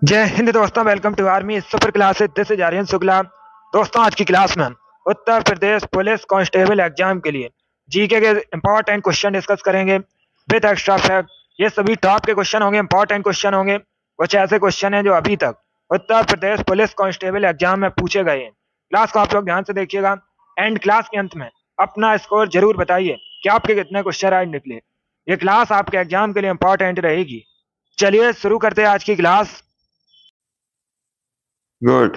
जय हिंद दोस्तों, welcome to army super class. This is Aryan Shukla. दोस्तों, आज की क्लास में हम Uttar Pradesh police constable exam के लिए जीके के इंपॉर्टेंट क्वेश्चन डिस्कस करेंगे विद एक्स्ट्रा फैक्ट। ये सभी टॉप के क्वेश्चन होंगे, इंपॉर्टेंट क्वेश्चन होंगे। कुछ ऐसे क्वेश्चन हैं जो अभी तक उत्तर प्रदेश पुलिस कांस्टेबल एग्जाम में पूछे गए हैं। क्लास को आप लोग ध्यान से देखिएगा एंड क्लास के अंत में अपना स्कोर जरूर बताइए कि आपके कितने क्वेश्चन राइट निकले। ये क्लास आपके एग्जाम के लिए इंपॉर्टेंट रहेगी। चलिए शुरू करते हैं आज की क्लास। गुड।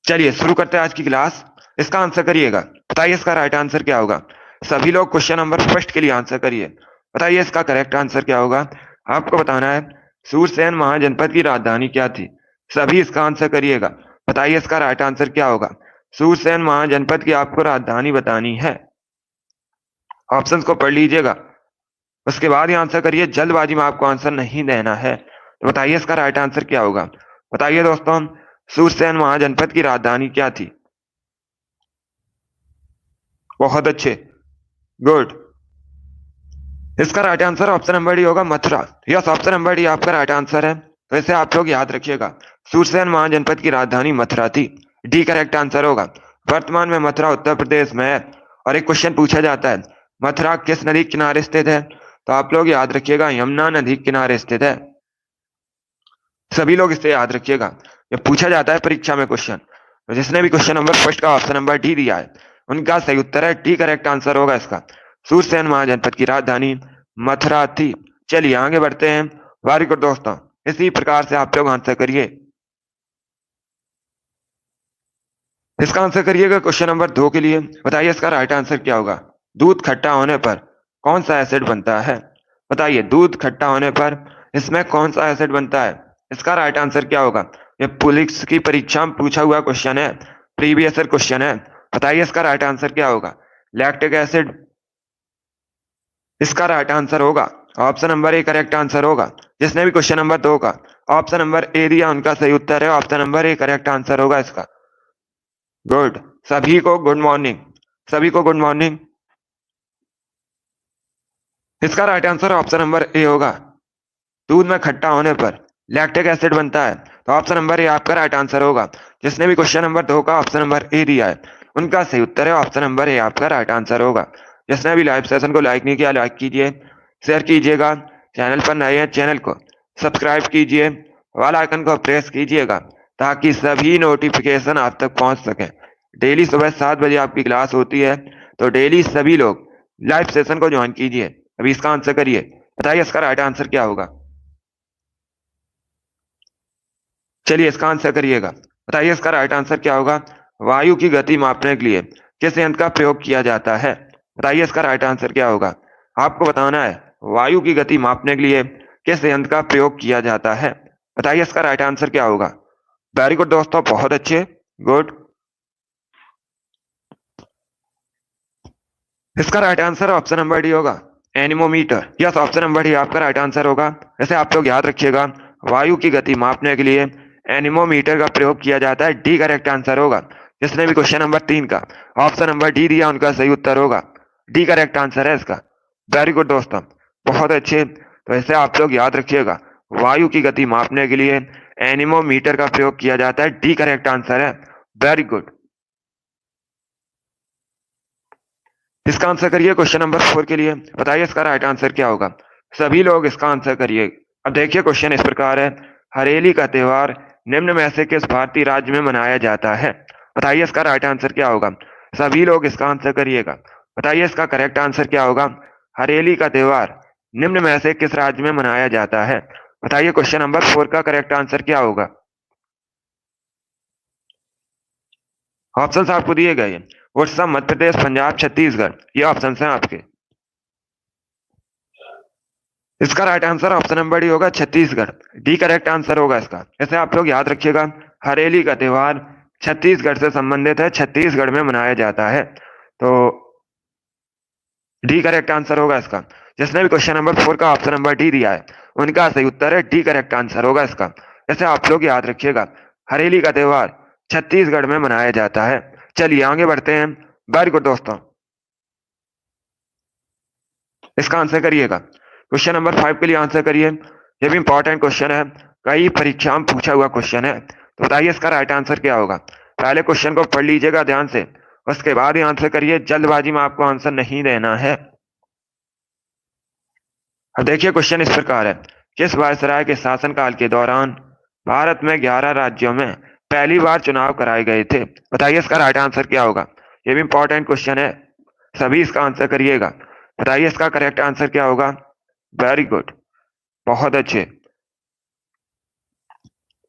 चलिए शुरू करते हैं आज की क्लास। इसका आंसर करिएगा, बताइए इसका राइट आंसर क्या होगा। सभी लोग क्वेश्चन नंबर फर्स्ट के लिए आंसर करिए। बताइए इसका करेक्ट आंसर क्या होगा। आपको बताना है सूरसेन महाजनपद की राजधानी क्या थी। सभी इसका आंसर करिएगा। बताइए इसका राइट आंसर क्या होगा। सूरसेन महाजनपद की आपको राजधानी बतानी है। ऑप्शंस को पढ़ लीजिएगा, उसके बाद ही आंसर करिए। जल्दबाजी में आपको आंसर नहीं देना है। तो बताइए इसका राइट आंसर क्या होगा। बताइए दोस्तों, सूरसेन महाजनपद की राजधानी क्या थी। बहुत अच्छे, गुड। इसका right answer option number D होगा, Mathura. Yes, option number D आपका राइट आंसर है। तो इसे आप लोग याद रखिएगा, सूरसेन महाजनपद की राजधानी मथुरा थी। डी करेक्ट आंसर होगा। वर्तमान में मथुरा उत्तर प्रदेश में है। और एक क्वेश्चन पूछा जाता है, मथुरा किस नदी के किनारे स्थित है। तो आप लोग याद रखिएगा, यमुना नदी के किनारे स्थित है। सभी लोग इसे याद रखिएगा, ये पूछा जाता है परीक्षा में क्वेश्चन। तो जिसने भी क्वेश्चन नंबर फर्स्ट का ऑप्शन नंबर डी दिया है, उनका सही उत्तर है डी करेक्ट आंसर होगा इसका। सूरसेन महाजनपद की राजधानी मथुरा थी। चलिए आगे बढ़ते हैं। वेरी गुड दोस्तों, इसी प्रकार से आप लोग आंसर करिए। इसका आंसर करिएगा क्वेश्चन नंबर 2 के लिए। बताइए इसका राइट आंसर क्या होगा। दूध खट्टा होने पर कौन सा एसिड बनता है। बताइए दूध खट्टा होने पर इसमें कौन सा एसिड बनता है। इसका राइट आंसर क्या होगा। ये पुलिस की परीक्षा में पूछा हुआ क्वेश्चन है, प्रीवियस ईयर क्वेश्चन है। बताइए इसका राइट आंसर क्या होगा। लैक्टिक एसिड इसका राइट आंसर होगा। Option number A correct answer होगा। जिसने भी क्वेश्चन नंबर 2 का ऑप्शन नंबर ए दिया, उनका सही उत्तर है option number A correct answer होगा इसका। गुड। सभी को गुड मॉर्निंग, सभी को गुड मॉर्निंग। इसका right answer option number A होगा। दूध में खट्टा होने पर लैक्टिक एसिड बनता है। तो ऑप्शन नंबर ए आपका राइट आंसर होगा। जिसने भी क्वेश्चन नंबर 2 का ऑप्शन नंबर ए दिया है, उनका सही उत्तर है ऑप्शन नंबर ए आपका राइट आंसर होगा। जिसने भी लाइव सेशन को लाइक नहीं किया, लाइक कीजिए, शेयर कीजिएगा। चैनल पर नए हैं, चैनल को सब्सक्राइब कीजिए, वाला आइकन को प्रेस कीजिएगा ताकि सभी नोटिफिकेशन आप तक पहुंच सके। डेली सुबह 7 बजे आपकी क्लास होती है, तो डेली सभी लोग लाइव सेशन को ज्वाइन कीजिए। अभी इसका आंसर करिए। बताइए इसका राइट आंसर क्या होगा। चलिए इसका आंसर करिएगा। बताइए इसका राइट आंसर क्या होगा। वायु की गति मापने के लिए किस यंत्र का प्रयोग किया जाता है। बताइए इसका राइट आंसर क्या होगा। आपको बताना है वायु की गति मापने के लिए किस यंत्र का प्रयोग किया जाता है। बताइए इसका राइट आंसर क्या होगा। वेरी गुड दोस्तों, बहुत अच्छे, गुड। इसका right answer option number D होगा, anemometer. Yes, option number D आपका राइट आंसर होगा। जैसे आप लोग याद रखिएगा, वायु की गति मापने के लिए एनीमोमीटर का प्रयोग किया जाता है। डी करेक्ट आंसर होगा। जिसने भी क्वेश्चन नंबर 3 का ऑप्शन नंबर डी दिया, उनका सही उत्तर होगा डी करेक्ट आंसर है इसका। वेरी गुड दोस्तों, बहुत अच्छे। तो ऐसे आप लोग याद रखिएगा, वायु की गति मापने के लिए एनीमोमीटर का प्रयोग किया जाता है। डी करेक्ट आंसर है। Very good. इसका आंसर करिए क्वेश्चन नंबर 4 के लिए। बताइए इसका राइट आंसर क्या होगा। सभी लोग इसका आंसर करिए। अब देखिए क्वेश्चन इस प्रकार है, हरेली का त्योहार निम्न में से किस भारतीय राज्य में मनाया जाता है। बताइए इसका राइट आंसर क्या होगा। सभी लोग इसका आंसर करिएगा। बताइए इसका करेक्ट आंसर क्या होगा। हरेली का त्योहार निम्न में से किस राज्य में मनाया जाता है। बताइए क्वेश्चन नंबर 4 का करेक्ट आंसर क्या होगा। ऑप्शन आपको दिए गए, उड़ीसा, मध्य प्रदेश, पंजाब, छत्तीसगढ़। ये ऑप्शन हैं आपके। इसका right answer option number D होगा, छत्तीसगढ़। डी करेक्ट आंसर होगा इसका। ऐसे आप लोग याद रखिएगा, हरेली का त्योहार छत्तीसगढ़ से संबंधित है, छत्तीसगढ़ में मनाया जाता है। तो डी करेक्ट आंसर होगा इसका। जिसने भी क्वेश्चन नंबर 4 का ऑप्शन नंबर डी दिया है, उनका सही उत्तर है डी करेक्ट आंसर होगा इसका। ऐसे आप लोग याद रखिएगा, हरेली का त्योहार छत्तीसगढ़ में मनाया जाता है। चलिए आगे बढ़ते हैं। वेरी गुड दोस्तों, इसका आंसर करिएगा। क्वेश्चन नंबर 5 के लिए आंसर करिए। ये भी इंपॉर्टेंट क्वेश्चन है, कई परीक्षाओं में पूछा हुआ क्वेश्चन है। तो बताइए इसका राइट आंसर क्या होगा। पहले क्वेश्चन को पढ़ लीजिएगा ध्यान से, उसके बाद ही आंसर करिए, जल्दबाजी में आपको आंसर नहीं देना है। अब देखिए क्वेश्चन इस प्रकार है, किस वायसराय के शासनकाल के दौरान भारत में 11 राज्यों में पहली बार चुनाव कराए गए थे। बताइए इसका राइट आंसर क्या होगा। ये भी इंपॉर्टेंट क्वेश्चन है, सभी इसका आंसर करिएगा। बताइए इसका करेक्ट आंसर क्या होगा। वेरी गुड, बहुत अच्छे।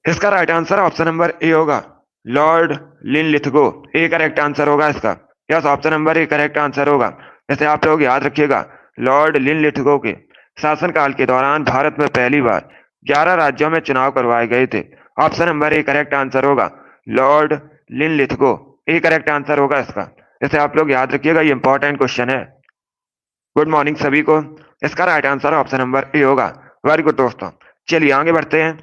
इसका right answer option number A होगा, Lord Linlithgow. A correct answer होगा इसका। Yes, option number A correct answer होगा। जैसे आप लोग याद रखिएगा, लॉर्ड लिनलिथगो के शासनकाल के दौरान भारत में पहली बार 11 राज्यों में चुनाव करवाए गए थे। Option number A correct answer होगा, Lord Linlithgow. A correct answer होगा इसका। जैसे आप लोग याद रखिएगा, ये इंपॉर्टेंट क्वेश्चन है। गुड मॉर्निंग सभी को। इसका right answer option number A होगा। वेरी गुड दोस्तों, चलिए आगे बढ़ते हैं।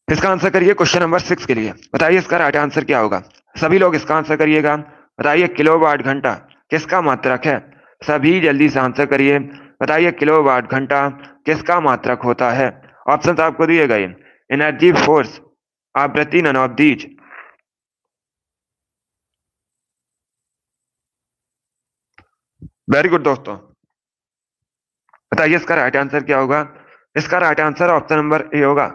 इसका आंसर करिए क्वेश्चन नंबर 6 के लिए। बताइए इसका राइट आंसर क्या होगा। सभी लोग इसका आंसर करिएगा। बताइए किलोवाट घंटा किसका मात्रक है। सभी जल्दी से आंसर करिए। बताइए किलोवाट घंटा किसका मात्रक होता है। ऑप्शन आपको दिए गए, एनर्जी, फोर्स, आवृत्ति, none of these. Very good दोस्तों, बताइए इसका राइट आंसर क्या होगा। इसका right answer option number A होगा,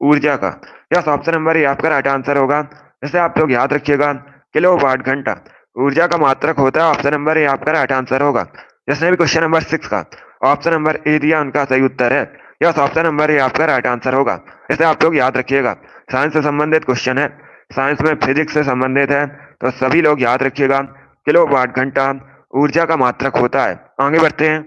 ऊर्जा का। यस, ऑप्शन नंबर ए आपका राइट आंसर होगा। जैसे आप लोग याद रखिएगा, किलोवाट घंटा ऊर्जा का मात्रक होता है। ऑप्शन नंबर ए आपका राइट आंसर होगा। जिसने भी क्वेश्चन नंबर 6 का ऑप्शन नंबर ए दिया, उनका सही उत्तर है। यस, ऑप्शन नंबर ए आपका राइट आंसर होगा। इसे आप लोग याद रखिएगा, साइंस से संबंधित क्वेश्चन है, साइंस में फिजिक्स से संबंधित है, तो सभी लोग याद रखिएगा, किलोवाट घंटा ऊर्जा का मात्रक होता है। आगे बढ़ते हैं।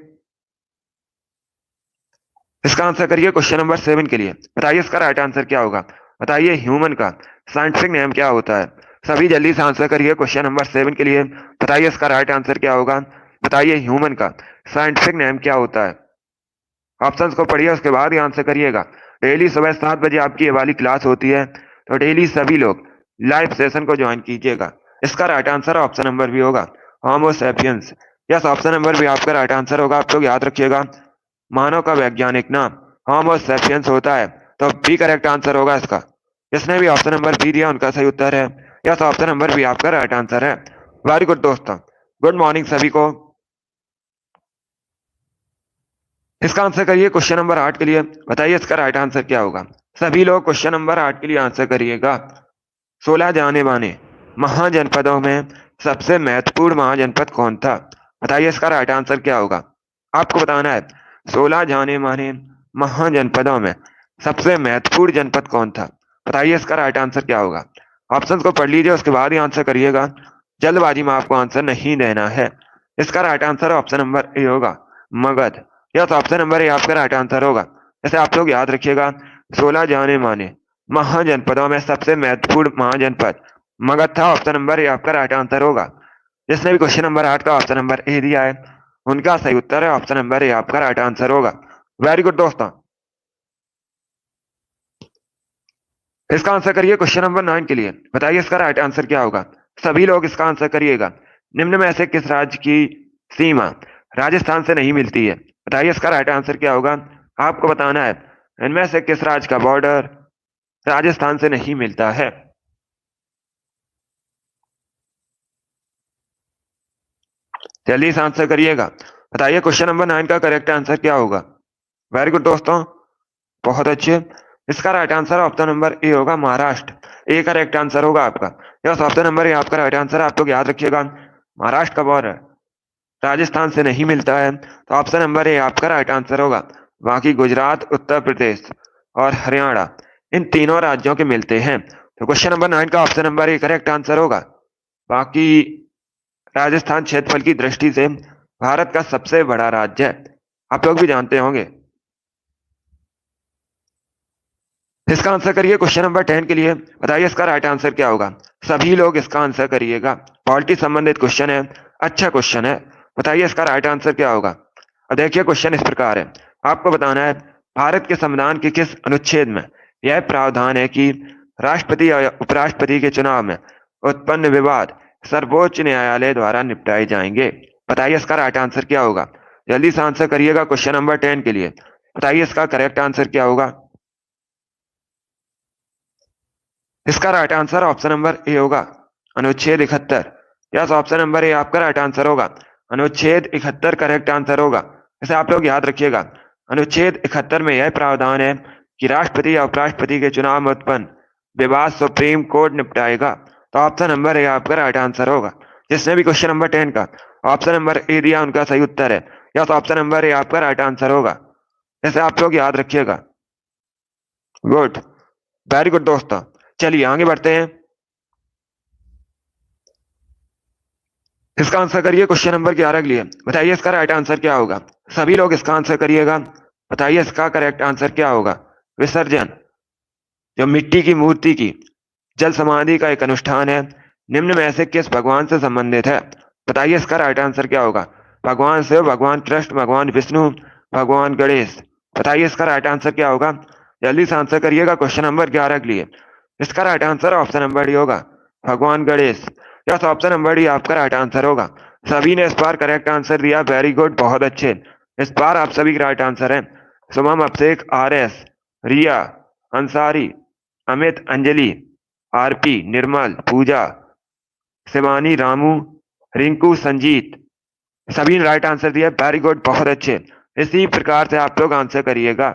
इसका आंसर करिए क्वेश्चन नंबर 7 के लिए। बताइए इसका राइट आंसर क्या होगा। बताइए ह्यूमन का साइंटिफिक नेम क्या होता है। सभी जल्दी से आंसर करिए क्वेश्चन नंबर 7 के लिए। बताइए इसका राइट आंसर क्या होगा। बताइए ह्यूमन का साइंटिफिक नेम क्या होता है। ऑप्शंस को पढ़िए, उसके बाद ही आंसर करिएगा। डेली सुबह 7 बजे आपकी ये वाली क्लास होती है, तो डेली सभी लोग लाइव सेशन को ज्वाइन कीजिएगा। इसका राइट आंसर ऑप्शन नंबर भी होगा, Homo sapiens. Yes, option number भी आपका राइट आंसर होगा। आप लोग याद रखिएगा, मानव का वैज्ञानिक नाम होमो सैपियंस होता है, तो बी करेक्ट आंसर होगा इसका। जिसने भी ऑप्शन नंबर बी दिया, उनका सही उत्तर है। यस, ऑप्शन नंबर बी आपका राइट आंसर है। वेरी गुड दोस्तों, गुड मॉर्निंग सभी को। इसका आंसर करिए क्वेश्चन नंबर 8 के लिए। बताइए इसका राइट आंसर क्या होगा। सभी लोग क्वेश्चन नंबर 8 के लिए आंसर करिएगा। 16 जाने माने महाजनपदों में सबसे महत्वपूर्ण महाजनपद कौन था। बताइए इसका राइट आंसर क्या होगा। आपको बताना है, 16 जाने माने महाजनपदों में सबसे महत्वपूर्ण जनपद कौन था। बताइए इसका राइट आंसर क्या होगा। ऑप्शंस को पढ़ लीजिए, उसके बाद ही आंसर करिएगा। जल्दबाजी में आपको आंसर नहीं देना है। इसका right answer option number A होगा, Magadh. Yes, option number A आपका राइट आंसर होगा। जैसे आप लोग याद रखिएगा, 16 जाने माने महाजनपदों में सबसे महत्वपूर्ण महाजनपद मगध था। ऑप्शन नंबर ए आपका राइट आंसर होगा। जिसने भी क्वेश्चन नंबर 8 का ऑप्शन नंबर ए दिया है, उनका सही उत्तर है ऑप्शन नंबर ए आपका राइट आंसर होगा। वेरी गुड दोस्तों, इसका आंसर करिए क्वेश्चन नंबर 9 के लिए। बताइए इसका राइट आंसर क्या होगा। सभी लोग इसका आंसर करिएगा। निम्न में से किस राज्य की सीमा राजस्थान से नहीं मिलती है। बताइए इसका राइट आंसर क्या होगा। आपको बताना है, इनमें से किस राज्य का बॉर्डर राजस्थान से नहीं मिलता है। जल्दी से आंसर करिएगा। बताइए क्वेश्चन नंबर 9 का करेक्ट आंसर क्या होगा। वेरी गुड दोस्तों, बहुत अच्छे। इसका right answer option number A होगा, महाराष्ट्र। ए करेक्ट आंसर होगा आपका। यस, ऑप्शन नंबर ए आपका राइट आंसर है। आप लोग याद रखिएगा, महाराष्ट्र का बॉर्डर राजस्थान से नहीं मिलता है, तो ऑप्शन नंबर ए आपका राइट आंसर होगा। बाकी गुजरात, उत्तर प्रदेश और हरियाणा, इन तीनों राज्यों के मिलते हैं, तो क्वेश्चन नंबर 9 का option number A correct answer होगा। बाकी राजस्थान क्षेत्रफल की दृष्टि से भारत का सबसे बड़ा राज्य है, आप लोग भी जानते होंगे। इसका आंसर करिए क्वेश्चन नंबर 10 के लिए। बताइए इसका राइट आंसर क्या होगा। सभी लोग इसका आंसर करिएगा। पॉलिटी संबंधित क्वेश्चन है, अच्छा क्वेश्चन है। बताइए इसका राइट आंसर क्या होगा। अब देखिए क्वेश्चन इस प्रकार है, आपको बताना है, भारत के संविधान के किस अनुच्छेद में यह प्रावधान है कि राष्ट्रपति या उपराष्ट्रपति के चुनाव में उत्पन्न विवाद सर्वोच्च न्यायालय द्वारा निपटाए जाएंगे। बताइए इसका राइट आंसर क्या होगा। जल्दी से आंसर करिएगा क्वेश्चन नंबर 10 के लिए। बताइए इसका करेक्ट आंसर क्या होगा। इसका right answer option number A होगा, अनुच्छेद 71। यस, ऑप्शन नंबर ए आपका राइट आंसर होगा। अनुच्छेद 71 करेक्ट आंसर होगा। इसे आप लोग याद रखिएगा। अनुच्छेद 71 में यह प्रावधान है कि राष्ट्रपति या उपराष्ट्रपति के चुनाव में उत्पन्न विवाद सुप्रीम कोर्ट निपटाएगा। तो ऑप्शन नंबर ए आपका राइट आंसर होगा। जिसने भी क्वेश्चन नंबर 10 का ऑप्शन नंबर ए दिया उनका सही उत्तर है। यस, ऑप्शन नंबर ए आपका राइट आंसर होगा। इसे आप लोग याद रखिएगा। गुड, वेरी गुड दोस्तों। चलिए आगे बढ़ते हैं। इसका आंसर करिए क्वेश्चन नंबर 11 के लिए। बताइए इसका राइट आंसर क्या होगा। सभी लोग इसका आंसर करिएगा। बताइए इसका करेक्ट आंसर क्या होगा। विसर्जन जो मिट्टी की मूर्ति की जल समाधि का एक अनुष्ठान है, निम्न में से किस भगवान से संबंधित है। बताइए इसका राइट आंसर क्या होगा। भगवान शिव, भगवान कृष्ण, भगवान विष्णु, भगवान गणेश। बताइए इसका राइट आंसर क्या होगा। जल्दी से आंसर करिएगा क्वेश्चन नंबर 11 के लिए। इसका right answer option number D होगा, भगवान Ganesh. Yes, option number D आपका राइट आंसर होगा। सभी ने इस बार करेक्ट आंसर दिया, वेरी गुड, बहुत अच्छे। इस बार आप सभी का राइट आंसर है। शुभम, अभिषेक, RS, रिया, अंसारी, अमित, अंजलि, RP, निर्मल, पूजा, शिवानी, रामू, रिंकू, संजीत, सभी ने राइट आंसर दिया, वेरी गुड, बहुत अच्छे। इसी प्रकार से आप लोग आंसर करिएगा,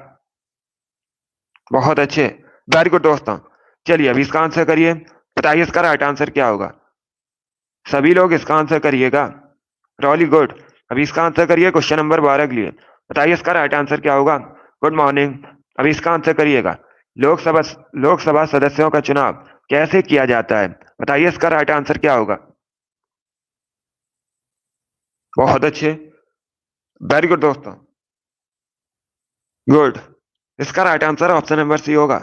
बहुत अच्छे, वेरी गुड दोस्तों। चलिए अभी इसका आंसर करिए। बताइए इसका राइट आंसर क्या होगा। सभी लोग इसका आंसर करिएगा, रॉली गुड। अभी इसका आंसर करिए क्वेश्चन नंबर 12 के लिए। बताइए इसका राइट आंसर क्या होगा। Good morning. अभी इसका आंसर करिएगा। लोकसभा सदस्यों का चुनाव कैसे किया जाता है। बताइए इसका राइट आंसर क्या होगा। बहुत अच्छे, वेरी गुड दोस्तों, गुड। इसका right answer option number C होगा।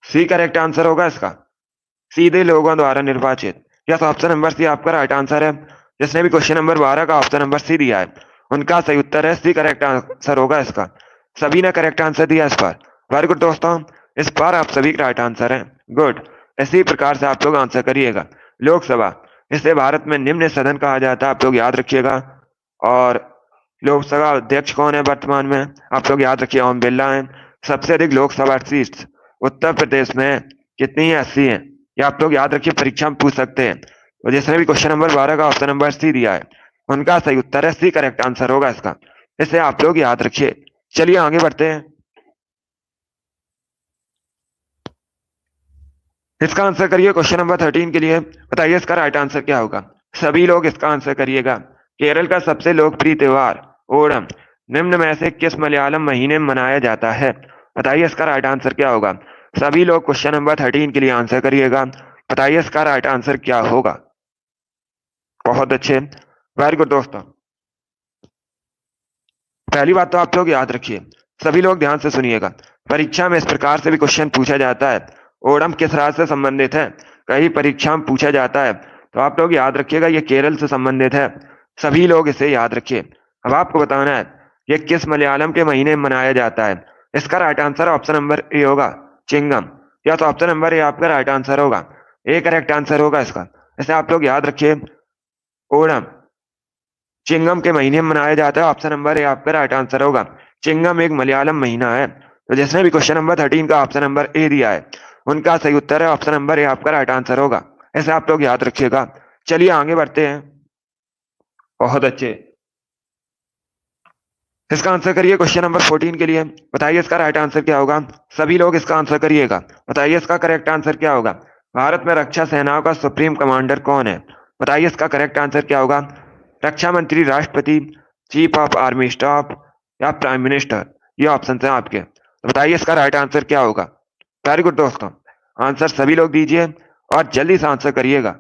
सी करेक्ट आंसर होगा इसका, सीधे लोगों द्वारा निर्वाचित। यस, ऑप्शन नंबर सी आपका राइट आंसर है। जिसने भी क्वेश्चन नंबर 12 का ऑप्शन नंबर सी दिया है उनका सही उत्तर है, सी करेक्ट आंसर होगा इसका। सभी ने करेक्ट आंसर दिया इस बार, वेरी गुड दोस्तों। इस बार आप सभी का राइट आंसर है, गुड। इसी प्रकार से आप लोग आंसर करिएगा। लोकसभा, इसे भारत में निम्न सदन कहा जाता है, आप लोग याद रखिएगा। और लोकसभा अध्यक्ष कौन है वर्तमान में, आप लोग याद रखिए, ओम बिरला है। सबसे अधिक लोकसभा सीट्स उत्तर प्रदेश में कितनी है, 80 है। ये आप लोग याद रखिए, परीक्षा में पूछ सकते हैं। तो जिसने भी क्वेश्चन नंबर 12 का ऑप्शन नंबर सी दिया है उनका सही उत्तर है, सी करेक्ट आंसर होगा इसका। इसे आप लोग याद रखिए। चलिए आगे बढ़ते हैं। इसका आंसर करिए क्वेश्चन नंबर 13 के लिए। बताइए इसका राइट आंसर क्या होगा। सभी लोग इसका आंसर करिएगा। केरल का सबसे लोकप्रिय त्योहार ओणम निम्न में से किस मलयालम महीने में मनाया जाता है। बताइए इसका राइट आंसर क्या होगा। सभी लोग क्वेश्चन नंबर 13 के लिए आंसर करिएगा। बताइए इसका राइट आंसर क्या होगा। बहुत अच्छे, वेरी गुड दोस्तों। पहली बात तो आप लोग याद रखिए, सभी लोग ध्यान से सुनिएगा। परीक्षा में इस प्रकार से भी क्वेश्चन पूछा जाता है, ओणम किस राज्य से संबंधित है, कई परीक्षा में पूछा जाता है। तो आप लोग याद रखिएगा ये केरल से संबंधित है, सभी लोग इसे याद रखिए। अब आपको बताना है ये किस मलयालम के महीने में मनाया जाता है। इसका right answer option number A होगा, चिंगम। या तो ऑप्शन नंबर ए आपका राइट आंसर होगा, ए करेक्ट आंसर होगा इसका। इसे आप लोग याद रखिए, ओणम चिंगम के महीने में मनाया जाता है, ऑप्शन नंबर ए आपका राइट आंसर होगा। चिंगम एक मलयालम महीना है। तो जिसने भी क्वेश्चन नंबर 13 का ऑप्शन नंबर ए दिया है उनका सही उत्तर है, ऑप्शन नंबर ए आपका राइट आंसर होगा। ऐसे आप लोग याद रखिएगा। चलिए आगे बढ़ते हैं। बहुत अच्छे, इसका आंसर करिए क्वेश्चन नंबर 14 के लिए। बताइए इसका राइट आंसर क्या होगा। सभी लोग इसका आंसर करिएगा। बताइए इसका करेक्ट आंसर क्या होगा। भारत में रक्षा सेनाओं का सुप्रीम कमांडर कौन है। बताइए इसका करेक्ट आंसर क्या होगा। रक्षा मंत्री, राष्ट्रपति, चीफ ऑफ आर्मी स्टाफ या प्राइम मिनिस्टर। ये ऑप्शन है आपके। तो बताइए इसका राइट आंसर क्या होगा। वेरी गुड दोस्तों, आंसर सभी लोग दीजिए और जल्दी से आंसर करिएगा।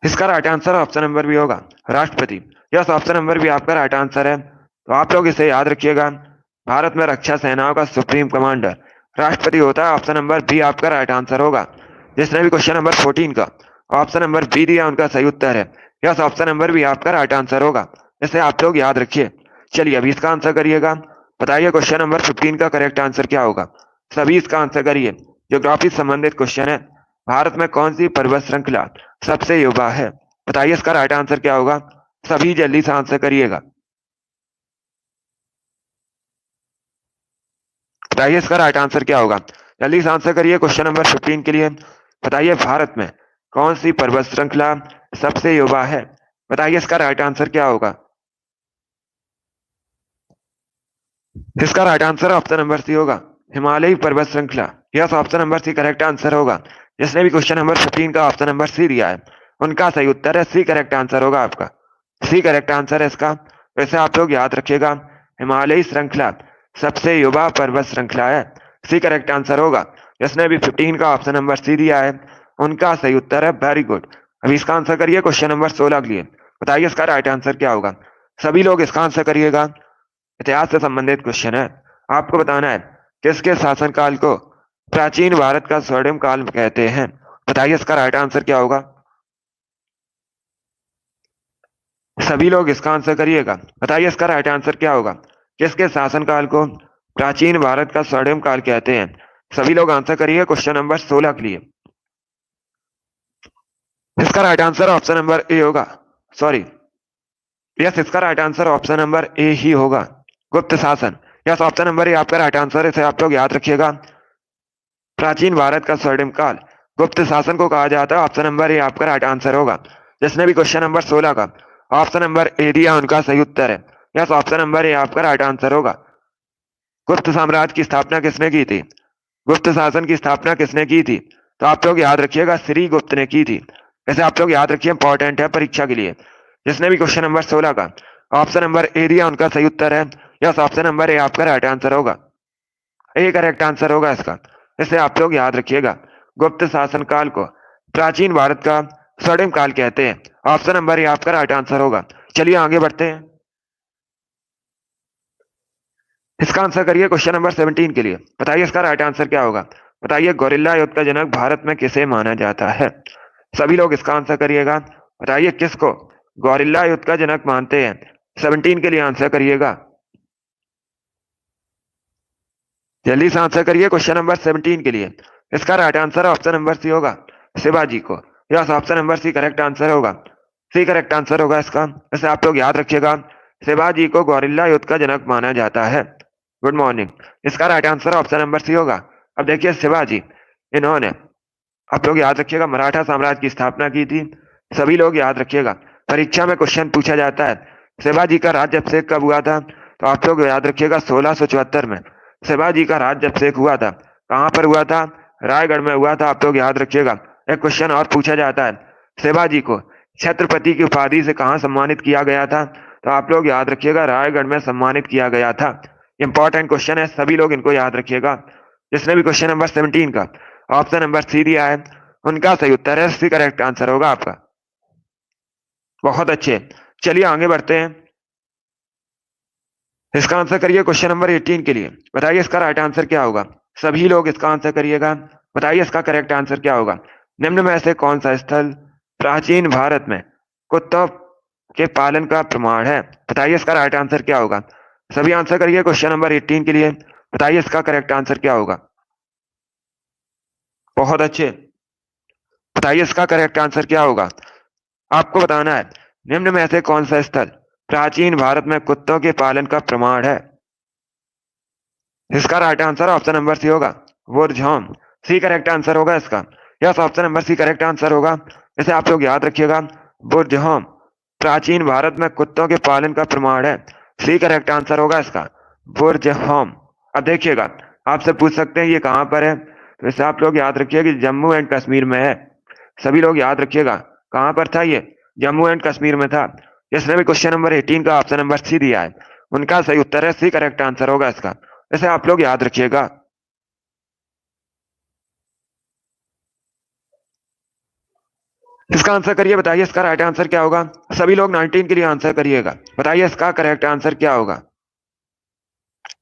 इसका right answer option number B होगा, राष्ट्रपति। यस, ऑप्शन नंबर बी आपका राइट आंसर है। तो आप लोग इसे याद रखिएगा। भारत में रक्षा सेनाओं का सुप्रीम कमांडर राष्ट्रपति होता है, ऑप्शन नंबर बी आपका राइट आंसर होगा। जिसने भी क्वेश्चन नंबर 14 का ऑप्शन नंबर बी दिया उनका सही उत्तर है। यस, ऑप्शन नंबर बी आपका राइट आंसर होगा। इसे आप लोग याद रखिए। चलिए अभी इसका आंसर करिएगा। बताइए क्वेश्चन नंबर 15 का करेक्ट आंसर क्या होगा। सभी इसका आंसर करिए। ज्योग्राफी संबंधित क्वेश्चन है। भारत में कौन सी पर्वत श्रृंखला सबसे युवा है। बताइए इसका राइट आंसर क्या होगा। सभी जल्दी से आंसर करिएगा। बताइए इसका राइट आंसर क्या होगा। जल्दी से आंसर करिए क्वेश्चन नंबर 15 के लिए। बताइए भारत में कौन सी पर्वत श्रृंखला सबसे युवा है। बताइए इसका राइट आंसर क्या होगा। इसका right answer option number C होगा, हिमालयी पर्वत श्रृंखला। Yes, option number C correct answer होगा। जिसने भी क्वेश्चन नंबर 15 का ऑप्शन नंबर सी दिया है उनका सही उत्तर है सी करेक्ट आंसर होगा आपका। सी करेक्ट आंसर है इसका। वैसे आप लोग याद रखिएगा, हिमालयी श्रृंखला सबसे युवा पर्वत श्रृंखला है। सी करेक्ट आंसर होगा। जिसने भी 15 का ऑप्शन नंबर सी दिया है उनका सही उत्तर है वेरी गुड। अभी इसका आंसर करिए क्वेश्चन नंबर 16 के लिए। बताइए इसका राइट आंसर क्या होगा। सभी लोग इसका आंसर करिएगा। इतिहास से संबंधित क्वेश्चन है। आपको बताना है किसके शासनकाल को प्राचीन भारत का स्वर्णिम काल कहते हैं। बताइए इसका राइट आंसर क्या होगा। सभी लोग इसका आंसर करिएगा। बताइए इसका राइट आंसर क्या होगा। किसके शासनकाल को प्राचीन भारत का स्वर्णिम काल कहते हैं। सभी लोग आंसर करिए क्वेश्चन नंबर 16 के लिए। इसका right answer option number A होगा। सॉरी, यस, इसका right answer option number A ही होगा, गुप्त शासन। यस, ऑप्शन नंबर ए आपका राइट आंसर है। इसे आप लोग याद रखिएगा। प्राचीन भारत का स्वर्णिम काल गुप्त शासन को कहा जाता है। ऑप्शन नंबर ए आपका राइट आंसर होगा। जिसने भी क्वेश्चन नंबर 16 का ऑप्शन नंबर ए दिया उनका सही उत्तर है। यस, ऑप्शन नंबर ए आपका राइट आंसर होगा। गुप्त साम्राज्य की स्थापना किसने की थी। गुप्त शासन की स्थापना किसने की थी। तो आप लोग याद रखिएगा श्री गुप्त ने की थी। ऐसे आप लोग याद रखिए, इंपॉर्टेंट है परीक्षा के लिए। जिसने भी क्वेश्चन नंबर 16 का ऑप्शन नंबर ए दिया उनका सही उत्तर है। यस, ऑप्शन नंबर ए आपका राइट आंसर होगा। ए करेक्ट आंसर होगा इसका। इसे आप लोग याद रखिएगा, गुप्त शासन काल को प्राचीन भारत का स्वर्णिम काल कहते हैं। ऑप्शन नंबर ए आपका राइट आंसर होगा। चलिए आगे बढ़ते हैं। इसका आंसर करिए क्वेश्चन नंबर 17 के लिए। बताइए इसका राइट आंसर क्या होगा। बताइए गोरिल्ला युद्ध का जनक भारत में किसे माना जाता है। सभी लोग इसका आंसर करिएगा। बताइए किसको गोरिल्ला युद्ध का जनक मानते हैं। 17 के लिए आंसर करिएगा। जल्दी से आंसर करिए क्वेश्चन नंबर 17 के लिए। इसका right answer option number C होगा, शिवाजी को। Yes, option number C correct answer होगा। सी करेक्ट आंसर होगा इसका। इसे आप लोग याद रखिएगा, शिवाजी को गोरिल्ला युद्ध का जनक माना जाता है। Good morning. इसका right answer option number C होगा। अब देखिए शिवाजी, इन्होंने, आप लोग याद रखिएगा, मराठा साम्राज्य की स्थापना की थी। सभी लोग याद रखिएगा, परीक्षा में क्वेश्चन पूछा जाता है शिवाजी का राज्याभिषेक कब हुआ था। तो आप लोग याद रखिएगा 1674 में शिवाजी का राज्याभिषेक हुआ था। कहां पर हुआ था। रायगढ़ में हुआ था। आप लोग याद रखिएगा। एक क्वेश्चन और पूछा जाता है, शिवाजी को छत्रपति की उपाधि से कहां सम्मानित किया गया था। तो आप लोग याद रखिएगा, रायगढ़ में सम्मानित किया गया था। इंपॉर्टेंट क्वेश्चन है, सभी लोग इनको याद रखिएगा। जिसने भी क्वेश्चन नंबर 17 का ऑप्शन नंबर सी दिया है उनका सही उत्तर है सी करेक्ट आंसर होगा आपका। बहुत अच्छे। चलिए आगे बढ़ते हैं। इसका आंसर करिए क्वेश्चन नंबर 18 के लिए। बताइए इसका राइट आंसर क्या होगा। सभी लोग इसका आंसर करिएगा। बताइए इसका करेक्ट आंसर क्या होगा। निम्न में से कौन सा स्थल प्राचीन भारत में कुत्तों के पालन का प्रमाण है। बताइए इसका राइट आंसर क्या होगा। सभी आंसर करिए क्वेश्चन नंबर 18 के लिए। बताइए इसका करेक्ट आंसर क्या होगा। बहुत अच्छे। बताइए इसका करेक्ट आंसर क्या होगा। आपको बताना है निम्न में से कौन सा स्थल प्राचीन भारत में कुत्तों के पालन का प्रमाण है। इसका right answer option number C होगा, वुरझाम। सी करेक्ट आंसर होगा इसका। Yes, option number C correct answer होगा। इसे आप लोग याद रखिएगा, वुरझाम प्राचीन भारत में कुत्तों के पालन का प्रमाण है। सी करेक्ट आंसर होगा इसका, वुरझाम। अब देखिएगा, आपसे पूछ सकते हैं ये कहां पर है। तो इसे आप लोग याद रखिए कि जम्मू एंड कश्मीर में है। सभी लोग याद रखिएगा, कहां पर था ये, जम्मू एंड कश्मीर में था। जिसने भी क्वेश्चन नंबर 18 का ऑप्शन नंबर सी दिया है उनका सही उत्तर है सी करेक्ट आंसर होगा इसका। इसे आप लोग याद रखिएगा। इसका आंसर करिए। बताइए इसका राइट आंसर क्या होगा। सभी लोग 19 के लिए आंसर करिएगा। बताइए इसका करेक्ट आंसर क्या होगा।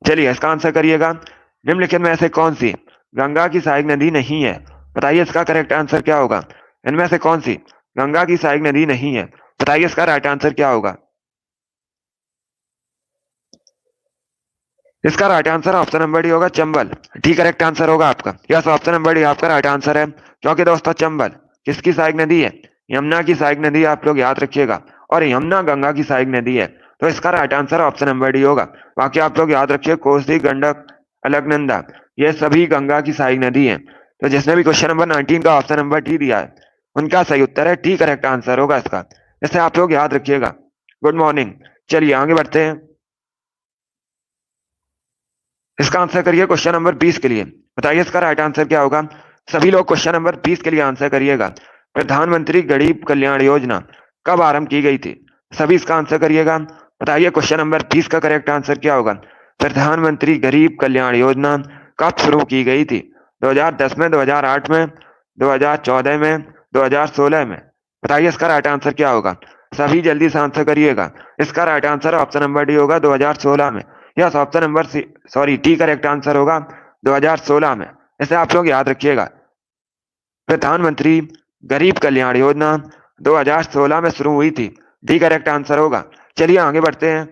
चलिए इसका आंसर करिएगा। निम्नलिखित में से कौन सी गंगा की सहायक नदी नहीं है। बताइए इसका करेक्ट आंसर क्या होगा। इनमें से कौन सी गंगा की सहायक नदी नहीं है। बताइए इसका राइट आंसर क्या होगा। इसका right answer option number D होगा, चंबल। डी करेक्ट आंसर होगा आपका। यस, ऑप्शन नंबर डी आपका राइट आंसर है। क्योंकि दोस्तों चंबल किसकी सहायक नदी है, यमुना की सहायक नदी। आप लोग याद रखिएगा। और यमुना गंगा की सहायक नदी है। तो इसका right answer option number D होगा। बाकी आप लोग याद रखिए कोसी, गंडक, अलकनंदा ये सभी गंगा की सहायक नदी है। तो जिसने भी क्वेश्चन नंबर 19 का ऑप्शन नंबर डी दिया है उनका सही उत्तर है टी करेक्ट आंसर होगा इसका। इसे आप लोग याद रखिएगा। Good morning. चलिए आगे बढ़ते हैं। इसका आंसर करिए क्वेश्चन नंबर 20 के लिए। बताइए इसका राइट आंसर क्या होगा। सभी लोग क्वेश्चन नंबर 20 के लिए आंसर करिएगा। प्रधानमंत्री गरीब कल्याण योजना कब आरंभ की गई थी? सभी इसका आंसर करिएगा। बताइए क्वेश्चन नंबर 20 का करेक्ट आंसर क्या होगा। प्रधानमंत्री गरीब कल्याण योजना कब शुरू की गई थी? 2010 में, 2008 में, 2014 में, 2016 में? बताइए इसका राइट आंसर क्या होगा। सभी जल्दी से आंसर करिएगा। इसका right answer option number D होगा 2016 में। Yes, option number C sorry D correct answer होगा 2016 में। इसे आप लोग याद रखिएगा। प्रधानमंत्री गरीब कल्याण योजना 2016 में शुरू हुई थी। डी करेक्ट आंसर होगा। चलिए आगे बढ़ते हैं।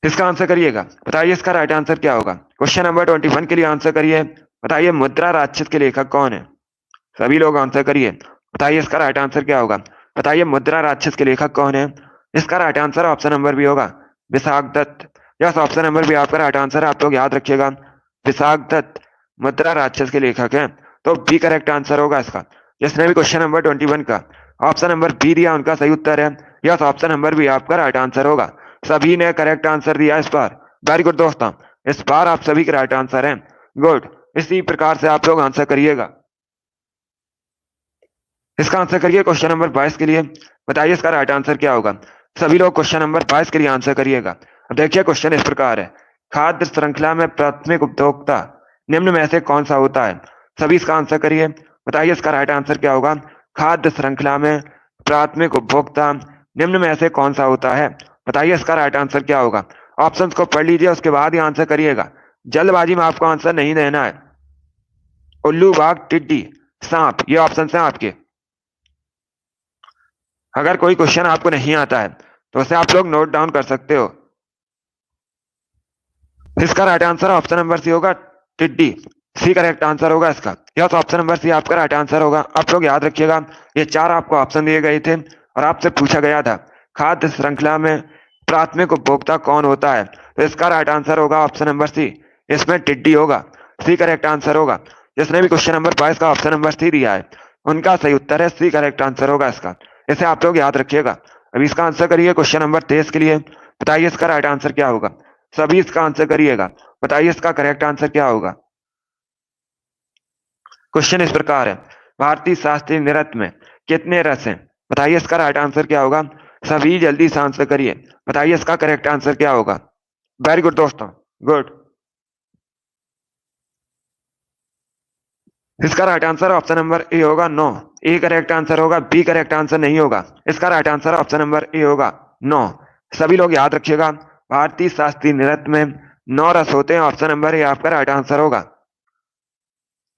इसका आंसर करिएगा। बताइए इसका राइट आंसर क्या होगा। क्वेश्चन नंबर 21 के लिए आंसर करिए। बताइए मुद्रा राक्षस के लेखक कौन है? सभी लोग आंसर करिए। बताइए इसका राइट आंसर क्या होगा। बताइए मुद्रा राक्षस के लेखक कौन है? इसका right answer option number B होगा Vishakha Datta. Yes, option number B आपका राइट आंसर है। आप लोग याद रखिएगा विशाख दत्त मुद्रा राक्षस के लेखक हैं। तो बी करेक्ट आंसर होगा इसका। जिसने भी क्वेश्चन नंबर 21 का ऑप्शन नंबर बी दिया उनका सही उत्तर है। यस, ऑप्शन नंबर बी आपका राइट आंसर होगा। सभी ने करेक्ट आंसर दिया इस बार। वेरी गुड दोस्तों, इस बार आप सभी के राइट आंसर हैं। गुड, इसी प्रकार से आप लोग आंसर करिएगा। इसका आंसर करिए क्वेश्चन नंबर 22 के लिए। बताइए इसका राइट आंसर क्या होगा। सभी लोग क्वेश्चन नंबर 22 के लिए आंसर करिएगा। अब देखिए क्वेश्चन इस प्रकार है। खाद्य श्रृंखला में प्राथमिक उपभोक्ता निम्न में से कौन सा होता है? सभी इसका आंसर करिए। बताइए इसका राइट आंसर क्या होगा। खाद्य श्रृंखला में प्राथमिक उपभोक्ता निम्न में से कौन सा होता है? बताइए इसका राइट आंसर क्या होगा। ऑप्शंस को पढ़ लीजिए, उसके बाद ही आंसर करिएगा। जल्दबाजी में आपको आंसर नहीं देना है। उल्लू, बाघ, टिड्डी, सांप, ये ऑप्शन है आपके। अगर कोई क्वेश्चन आपको नहीं आता है तो उसे आप लोग नोट डाउन कर सकते हो। इसका right answer option number C होगा टिड्डी। सी करेक्ट आंसर होगा इसका। यह तो ऑप्शन नंबर सी आपका राइट आंसर होगा। आप लोग याद रखिएगा ये चार आपको ऑप्शन दिए गए थे और आपसे पूछा गया था खाद्य श्रृंखला में प्राथमिक उपभोक्ता कौन होता है। तो इसका राइट आंसर होगा ऑप्शन नंबर सी, इसमें टिड्डी होगा। सी करेक्ट आंसर होगा। जिसने भी क्वेश्चन नंबर 22 का ऑप्शन नंबर सी दिया है उनका सही उत्तर है सी करेक्ट आंसर होगा इसका। इसे आप लोग याद रखिएगा। अभी इसका आंसर करिए क्वेश्चन नंबर 23 के लिए। बताइए इसका राइट आंसर क्या होगा। सभी इसका आंसर करिएगा। बताइए इसका करेक्ट आंसर क्या होगा। क्वेश्चन इस प्रकार है। भारतीय शास्त्रीय नृत्य में कितने रस हैं? बताइए इसका राइट आंसर क्या होगा। सभी जल्दी से आंसर करिए। बताइए इसका करेक्ट आंसर क्या होगा। वेरी गुड दोस्तों, गुड। इसका right answer option number A होगा 9। ए करेक्ट आंसर होगा, बी करेक्ट आंसर नहीं होगा। इसका right answer option number A होगा 9। सभी लोग याद रखिएगा भारतीय शास्त्रीय नृत्य में 9 रस होते हैं। ऑप्शन नंबर ए आपका राइट आंसर होगा।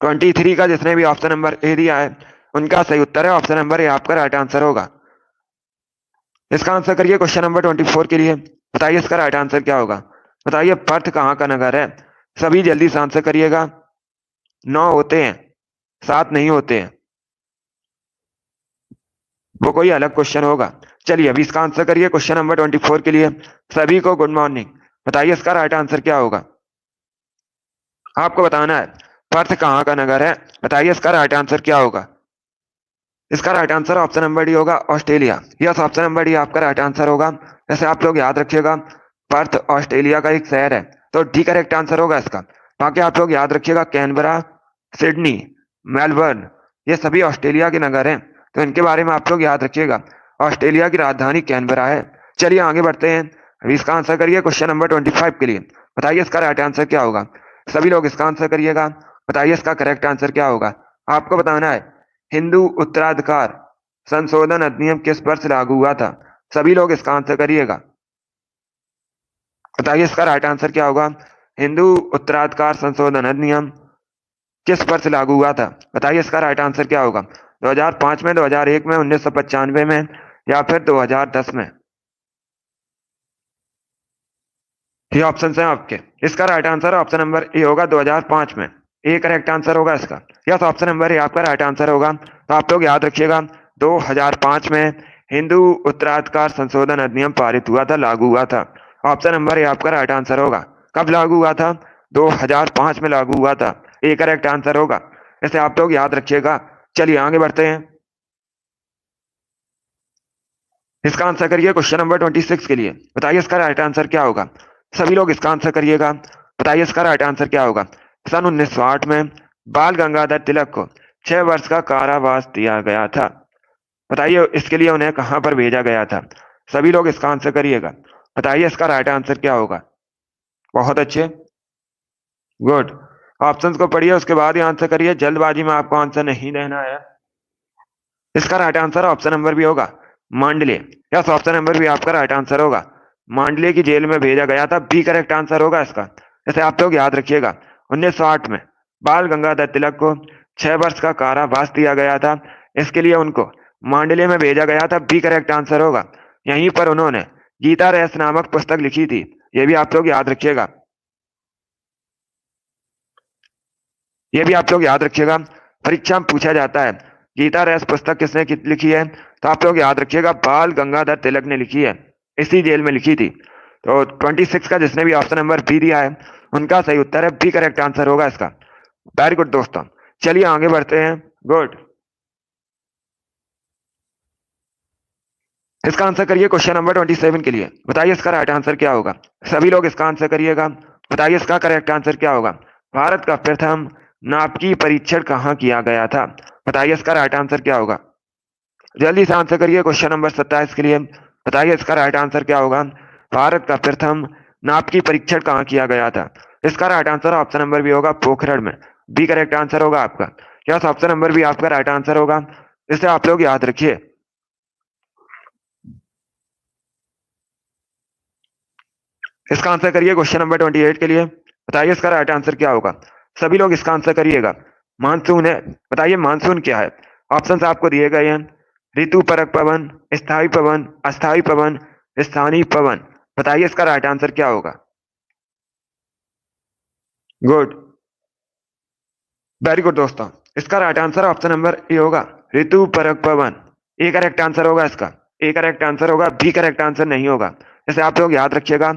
23 का जिसने भी ऑप्शन नंबर ए दिया है उनका सही उत्तर है ऑप्शन नंबर ए आपका राइट आंसर होगा। इसका आंसर करिए क्वेश्चन नंबर 24 के लिए। बताइए इसका राइट आंसर क्या होगा। बताइए पर्थ कहाँ का नगर है? सभी जल्दी से आंसर करिएगा। 9 होते हैं, 7 नहीं होते हैं, वो कोई अलग क्वेश्चन होगा। चलिए अभी इसका आंसर करिए क्वेश्चन नंबर 24 के लिए। सभी को गुड मॉर्निंग। बताइए इसका राइट आंसर क्या होगा। आपको बताना है पर्थ कहाँ का नगर है। बताइए इसका राइट आंसर क्या होगा। इसका right answer option number D होगा Australia. Yes, option number D आपका राइट आंसर होगा। वैसे आप लोग याद रखिएगा पर्थ ऑस्ट्रेलिया का एक शहर है। तो डी करेक्ट आंसर होगा इसका। बाकी आप लोग याद रखिएगा कैनबरा, सिडनी, मेलबर्न ये सभी ऑस्ट्रेलिया के नगर हैं। तो इनके बारे में आप लोग याद रखिएगा। ऑस्ट्रेलिया की राजधानी कैनबरा है। चलिए आगे बढ़ते हैं। अभी इसका आंसर करिए क्वेश्चन नंबर 25 के लिए। बताइए इसका राइट आंसर क्या होगा। सभी लोग इसका आंसर करिएगा। बताइए इसका करेक्ट आंसर क्या होगा। आपको बताना है हिंदू उत्तराधिकार संशोधन अधिनियम किस वर्ष लागू हुआ था। सभी लोग इसका आंसर करिएगा। बताइए इसका राइट आंसर क्या होगा। हिंदू उत्तराधिकार संशोधन अधिनियम किस वर्ष लागू हुआ था। बताइए इसका राइट आंसर क्या होगा। 2005 में, 2001 में, 1995 में या फिर 2010 में। ये ऑप्शन है आपके। इसका right answer option number A होगा 2005 में। ए करेक्ट आंसर होगा इसका। यस, ऑप्शन नंबर ए आपका राइट आंसर होगा। तो आप लोग याद रखिएगा 2005 में हिंदू उत्तराधिकार संशोधन अधिनियम पारित हुआ था, लागू हुआ था। ऑप्शन नंबर ए आपका राइट आंसर होगा। कब लागू हुआ था? 2005 में लागू हुआ था। ए करेक्ट आंसर होगा। इसे आप लोग याद रखिएगा। चलिए आगे बढ़ते हैं। इसका आंसर करिए क्वेश्चन नंबर 26 के लिए। बताइए इसका राइट आंसर क्या होगा। सभी लोग इसका आंसर करिएगा। बताइए इसका राइट आंसर क्या होगा। सन 1908 में बाल गंगाधर तिलक को 6 वर्ष का कारावास दिया गया था। बताइए इसके लिए उन्हें कहां पर भेजा गया था। सभी लोग इसका आंसर करिएगा। बताइए इसका राइट आंसर क्या होगा। बहुत अच्छे, गुड। ऑप्शंस को पढ़िए, उसके बाद ही आंसर करिए। जल्दबाजी में आपको आंसर नहीं देना है। इसका राइट आंसर ऑप्शन नंबर भी होगा मांडले। यस, ऑप्शन नंबर भी आपका राइट आंसर होगा। मांडले की जेल में भेजा गया था, बी करेक्ट आंसर होगा इसका। इसे आप लोग याद रखिएगा। 1908 में बाल गंगाधर तिलक को 6 वर्ष का कारावास दिया गया था। इसके लिए उनको मांडले में भेजा गया था, बी करेक्ट आंसर होगा। यहीं पर उन्होंने गीता रहस्य नामक पुस्तक लिखी थी, यह भी आप लोग याद रखिएगा। यह भी आप लोग याद रखिएगा, परीक्षा में पूछा जाता है गीता रहस्य पुस्तक किसने लिखी है। तो आप लोग याद रखिएगा बाल गंगाधर तिलक ने लिखी है, इसी जेल में लिखी थी। तो 26 का जिसने भी ऑप्शन नंबर बी दिया है उनका सही उत्तर है बी करेक्ट आंसर होगा इसका। वेरी गुड दोस्तों, चलिए आगे बढ़ते हैं। गुड। इसका आंसर करिए क्वेश्चन नंबर 27 के लिए। बताइए इसका राइट आंसर क्या होगा। सभी लोग इसका आंसर करिएगा। बताइए इसका करेक्ट आंसर क्या होगा। भारत का प्रथम नाभिकीय परीक्षण कहाँ किया गया था। बताइए इसका राइट आंसर क्या होगा। जल्दी से आंसर करिए क्वेश्चन नंबर 27 के लिए। बताइए इसका राइट आंसर क्या होगा। भारत का प्रथम नाभिकीय परीक्षण कहाँ किया गया था। इसका राइट आंसर ऑप्शन नंबर भी होगा पोखरण में, बी करेक्ट आंसर होगा आपका। यस, ऑप्शन नंबर भी आपका राइट आंसर होगा। इसे आप लोग याद रखिए। इसका आंसर करिए क्वेश्चन नंबर 28 के लिए। बताइए इसका राइट आंसर क्या होगा। सभी लोग इसका आंसर करिएगा। मानसून है, बताइए मानसून क्या है। ऑप्शन आपको दिए गए हैं ऋतु परक पवन, स्थायी पवन, अस्थायी पवन, स्थानीय पवन। बताइए इसका राइट आंसर क्या होगा। गुड, वेरी गुड दोस्तों। इसका right answer option number A होगा ऋतु परक पवन। ए करेक्ट आंसर होगा इसका। ए करेक्ट आंसर होगा, बी करेक्ट आंसर नहीं होगा। इसे आप लोग याद रखिएगा।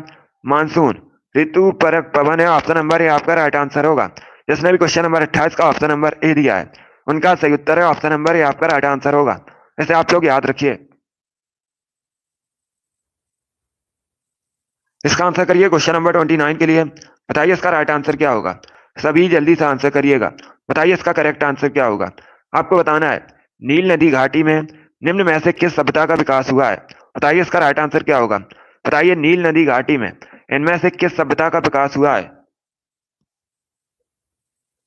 मानसून ऋतु परक पवन है, ऑप्शन नंबर ए आपका राइट आंसर होगा। जिसने भी क्वेश्चन नंबर 28 का ऑप्शन नंबर ए दिया है उनका सही उत्तर है ऑप्शन नंबर ए आपका राइट आंसर होगा। इसे आप लोग याद रखिए। इसका आंसर करिए क्वेश्चन नंबर 29 के लिए। बताइए इसका राइट आंसर क्या होगा। सभी जल्दी से आंसर करिएगा। बताइए इसका करेक्ट आंसर क्या होगा। आपको बताना है नील नदी घाटी में निम्न में से किस सभ्यता का विकास हुआ है। बताइए इसका राइट आंसर क्या होगा। बताइए नील नदी घाटी में इनमें से किस सभ्यता का विकास हुआ है।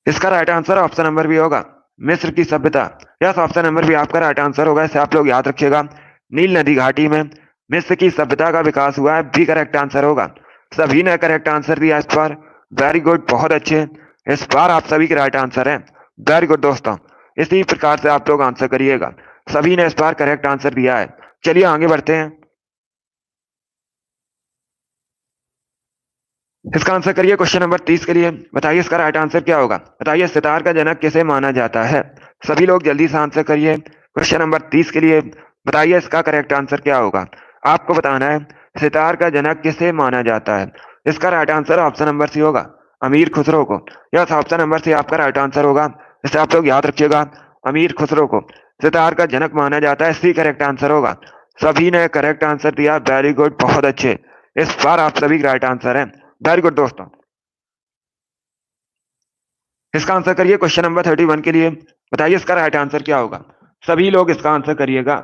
इसका राइट आंसर ऑप्शन नंबर भी होगा मिस्र की सभ्यता। यस, ऑप्शन नंबर भी आपका राइट आंसर होगा। इसे आप लोग याद रखिएगा। नील नदी घाटी में मिस्र की सभ्यता का विकास हुआ है, बी करेक्ट आंसर होगा। सभी ने करेक्ट आंसर दिया इस बार। वेरी गुड, बहुत अच्छे। इस बार आप सभी के राइट आंसर है। वेरी गुड दोस्तों, इसी प्रकार से आप लोग आंसर करिएगा। सभी ने इस बार करेक्ट आंसर दिया है। चलिए आगे बढ़ते हैं। इसका आंसर करिए क्वेश्चन नंबर 30 के लिए। बताइए इसका राइट आंसर क्या होगा। बताइए सितार का जनक किसे माना जाता है। सभी लोग जल्दी से आंसर करिए क्वेश्चन नंबर 30 के लिए। बताइए इसका करेक्ट आंसर क्या होगा। आपको बताना है सितार का जनक किसे माना जाता है। इसका right answer option number C होगा अमीर खुसरो को। यस, ऑप्शन नंबर सी आपका राइट आंसर होगा। इसे आप लोग याद रखिएगा। अमीर खुसरो को सितार का जनक माना जाता है, सी करेक्ट आंसर होगा। सभी ने करेक्ट आंसर दिया। वेरी गुड, बहुत अच्छे। इस बार आप सभी राइट आंसर है। वेरी गुड दोस्तों। इसका आंसर करिए क्वेश्चन नंबर 31 के लिए। बताइए इसका राइट आंसर क्या होगा। सभी लोग इसका आंसर करिएगा।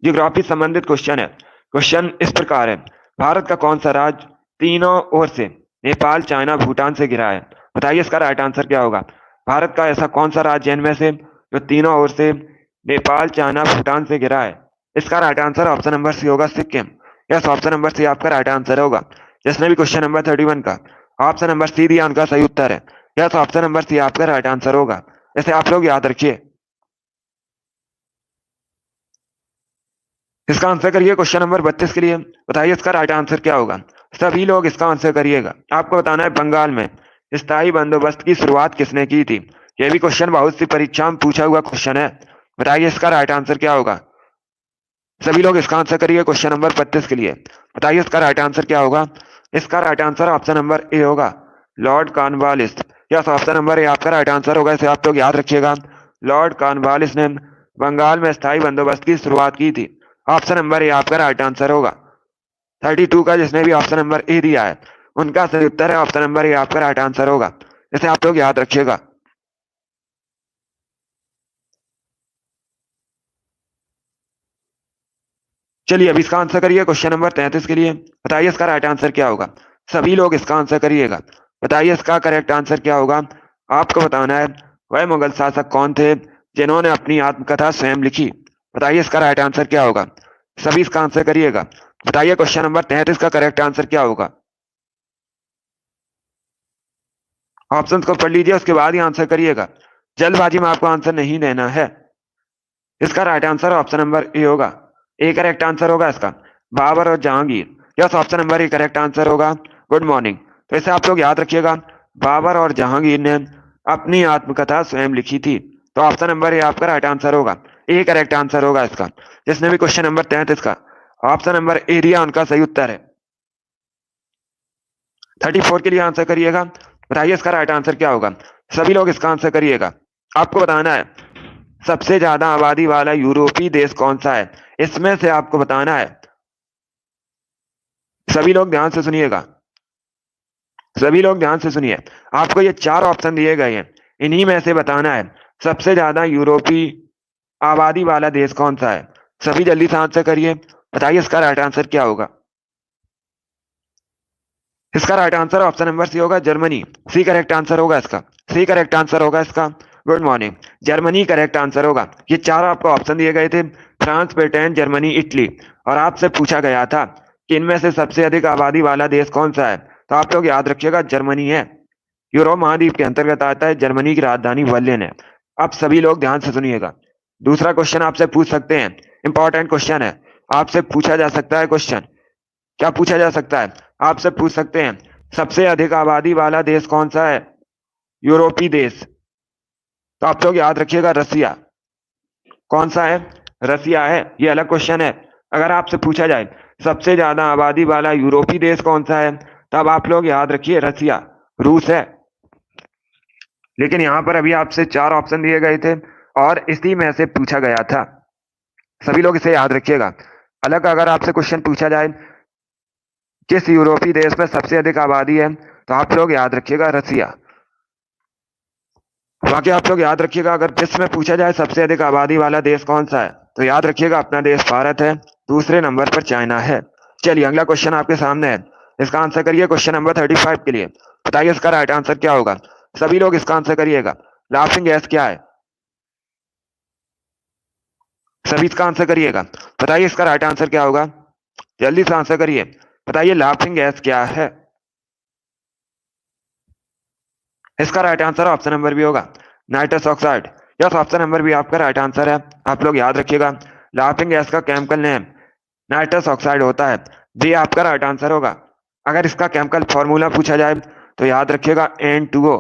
ज्योग्राफी संबंधित क्वेश्चन है। क्वेश्चन इस प्रकार है भारत का कौन सा राज्य तीनों ओर से नेपाल, चाइना, भूटान से घिरा है। बताइए इसका राइट आंसर क्या होगा। भारत का ऐसा कौन सा राज्य है इनमें से जो तीनों ओर से नेपाल, चाइना, भूटान से घिरा है। इसका right answer option number C होगा Sikkim. Yes, option number C आपका राइट आंसर होगा। जिसने भी क्वेश्चन नंबर 31 का ऑप्शन नंबर सी दिया उनका सही उत्तर है। यस, ऑप्शन नंबर सी आपका राइट आंसर होगा। इसे आप लोग याद रखिए। इसका आंसर करिए क्वेश्चन नंबर 32 के लिए। बताइए इसका राइट आंसर क्या होगा। सभी लोग इसका आंसर करिएगा। आपको बताना है बंगाल में स्थायी बंदोबस्त की शुरुआत किसने की थी? यह भी क्वेश्चन बहुत सी परीक्षा में पूछा हुआ क्वेश्चन है। बताइए इसका राइट आंसर क्या होगा? सभी लोग इसका आंसर करिए क्वेश्चन नंबर 35 के लिए। बताइए इसका राइट आंसर क्या होगा? इसका right answer option number A होगा, Lord Cornwallis. Yes, option number A आपका राइट आंसर होगा, इसे आप लोग याद रखिएगा। लॉर्ड कॉर्नवालिस ने बंगाल में स्थायी बंदोबस्त की शुरुआत की थी। ऑप्शन नंबर ए आपका राइट आंसर होगा। 32 का जिसने भी ऑप्शन नंबर ए दिया है उनका सही उत्तर है ऑप्शन नंबर ए आपका राइट आंसर होगा, इसे आप लोग याद रखिएगा। चलिए अब इसका आंसर करिए क्वेश्चन नंबर 33 के लिए। बताइए इसका राइट आंसर क्या होगा? सभी लोग इसका आंसर करिएगा। बताइए इसका करेक्ट आंसर क्या होगा? आपको बताना है वह मुगल शासक कौन थे जिन्होंने अपनी आत्मकथा स्वयं लिखी। बताइए इसका राइट आंसर क्या होगा? सभी इसका आंसर करिएगा। बताइए क्वेश्चन नंबर 33 का करेक्ट आंसर क्या होगा? ऑप्शन को पढ़ लीजिए, उसके बाद ही आंसर करिएगा। जल्दबाजी में आपको आंसर नहीं देना है। इसका right answer option number A होगा। ए करेक्ट आंसर होगा इसका, बाबर और Jahangir. Yes, option number A correct answer होगा। Good morning. तो इसे आप लोग याद रखिएगा, बाबर और जहांगीर ने अपनी आत्मकथा स्वयं लिखी थी। तो ऑप्शन नंबर ए आपका राइट आंसर होगा, ए करेक्ट आंसर होगा इसका। जिसने भी क्वेश्चन नंबर 33 का ऑप्शन नंबर ए दिया उनका सही उत्तर है। 34 के लिए आंसर करिएगा। बताइए इसका राइट आंसर क्या होगा? सभी लोग इसका आंसर करिएगा। आपको बताना है सबसे ज्यादा आबादी वाला यूरोपीय देश कौन सा है, इसमें से आपको बताना है। सभी लोग ध्यान से सुनिएगा, सभी लोग ध्यान से सुनिए। आपको ये 4 ऑप्शन दिए गए हैं, इन्हीं में से बताना है सबसे ज्यादा यूरोपीय आबादी वाला देश कौन सा है। सभी जल्दी से आंसर करिए। बताइए इसका राइट आंसर क्या होगा? इसका right answer option number C होगा, जर्मनी। सी करेक्ट आंसर होगा इसका, सी करेक्ट आंसर होगा इसका। Good morning. Germany correct answer होगा। ये 4 आपको ऑप्शन दिए गए थे, फ्रांस, ब्रिटेन, जर्मनी, इटली। और आपसे पूछा गया था कि इनमें से सबसे अधिक आबादी वाला देश कौन सा है, तो आप लोग याद रखिएगा जर्मनी है। यूरोप महाद्वीप के अंतर्गत आता है, जर्मनी की राजधानी बर्लिन है। अब सभी लोग ध्यान से सुनिएगा। दूसरा क्वेश्चन आपसे पूछ सकते हैं, इंपॉर्टेंट क्वेश्चन है, आपसे पूछा जा सकता है क्वेश्चन। क्या पूछा जा सकता है? आपसे पूछ सकते हैं सबसे अधिक आबादी वाला देश कौन सा है, यूरोपीय देश। तो आप लोग याद रखिएगा रसिया। कौन सा है? रसिया है। ये अलग क्वेश्चन है। अगर आपसे पूछा जाए सबसे ज्यादा आबादी वाला यूरोपीय देश कौन सा है, तब आप लोग याद रखिए रसिया, रूस है। लेकिन यहां पर अभी आपसे 4 ऑप्शन दिए गए थे और इसी में से पूछा गया था। सभी लोग इसे याद रखिएगा। अलग अगर आपसे क्वेश्चन पूछा जाए किस यूरोपीय देश में सबसे अधिक आबादी है, तो आप लोग याद रखिएगा रसिया। बाकी आप लोग याद रखिएगा अगर विश्व में पूछा जाए सबसे अधिक आबादी वाला देश कौन सा है, तो याद रखिएगा अपना देश भारत है, दूसरे नंबर पर चाइना है। चलिए अगला क्वेश्चन आपके सामने है, इसका आंसर करिए क्वेश्चन नंबर 35 के लिए। बताइए इसका राइट आंसर क्या होगा? सभी लोग इसका आंसर करिएगा। लाफिंग गैस क्या है? सभी इसका आंसर करिएगा। बताइए इसका राइट आंसर क्या होगा? जल्दी से आंसर करिए। बताइए लाफिंग गैस क्या है? इसका right answer option number B होगा, nitrous oxide. Yes, option number B आपका राइट आंसर है। आप लोग याद रखिएगा लाफिंग गैस का केमिकल नेम नाइट्रस ऑक्साइड होता है। बी आपका राइट आंसर होगा। अगर इसका केमिकल फॉर्मूला पूछा जाए तो याद रखिएगा N2O।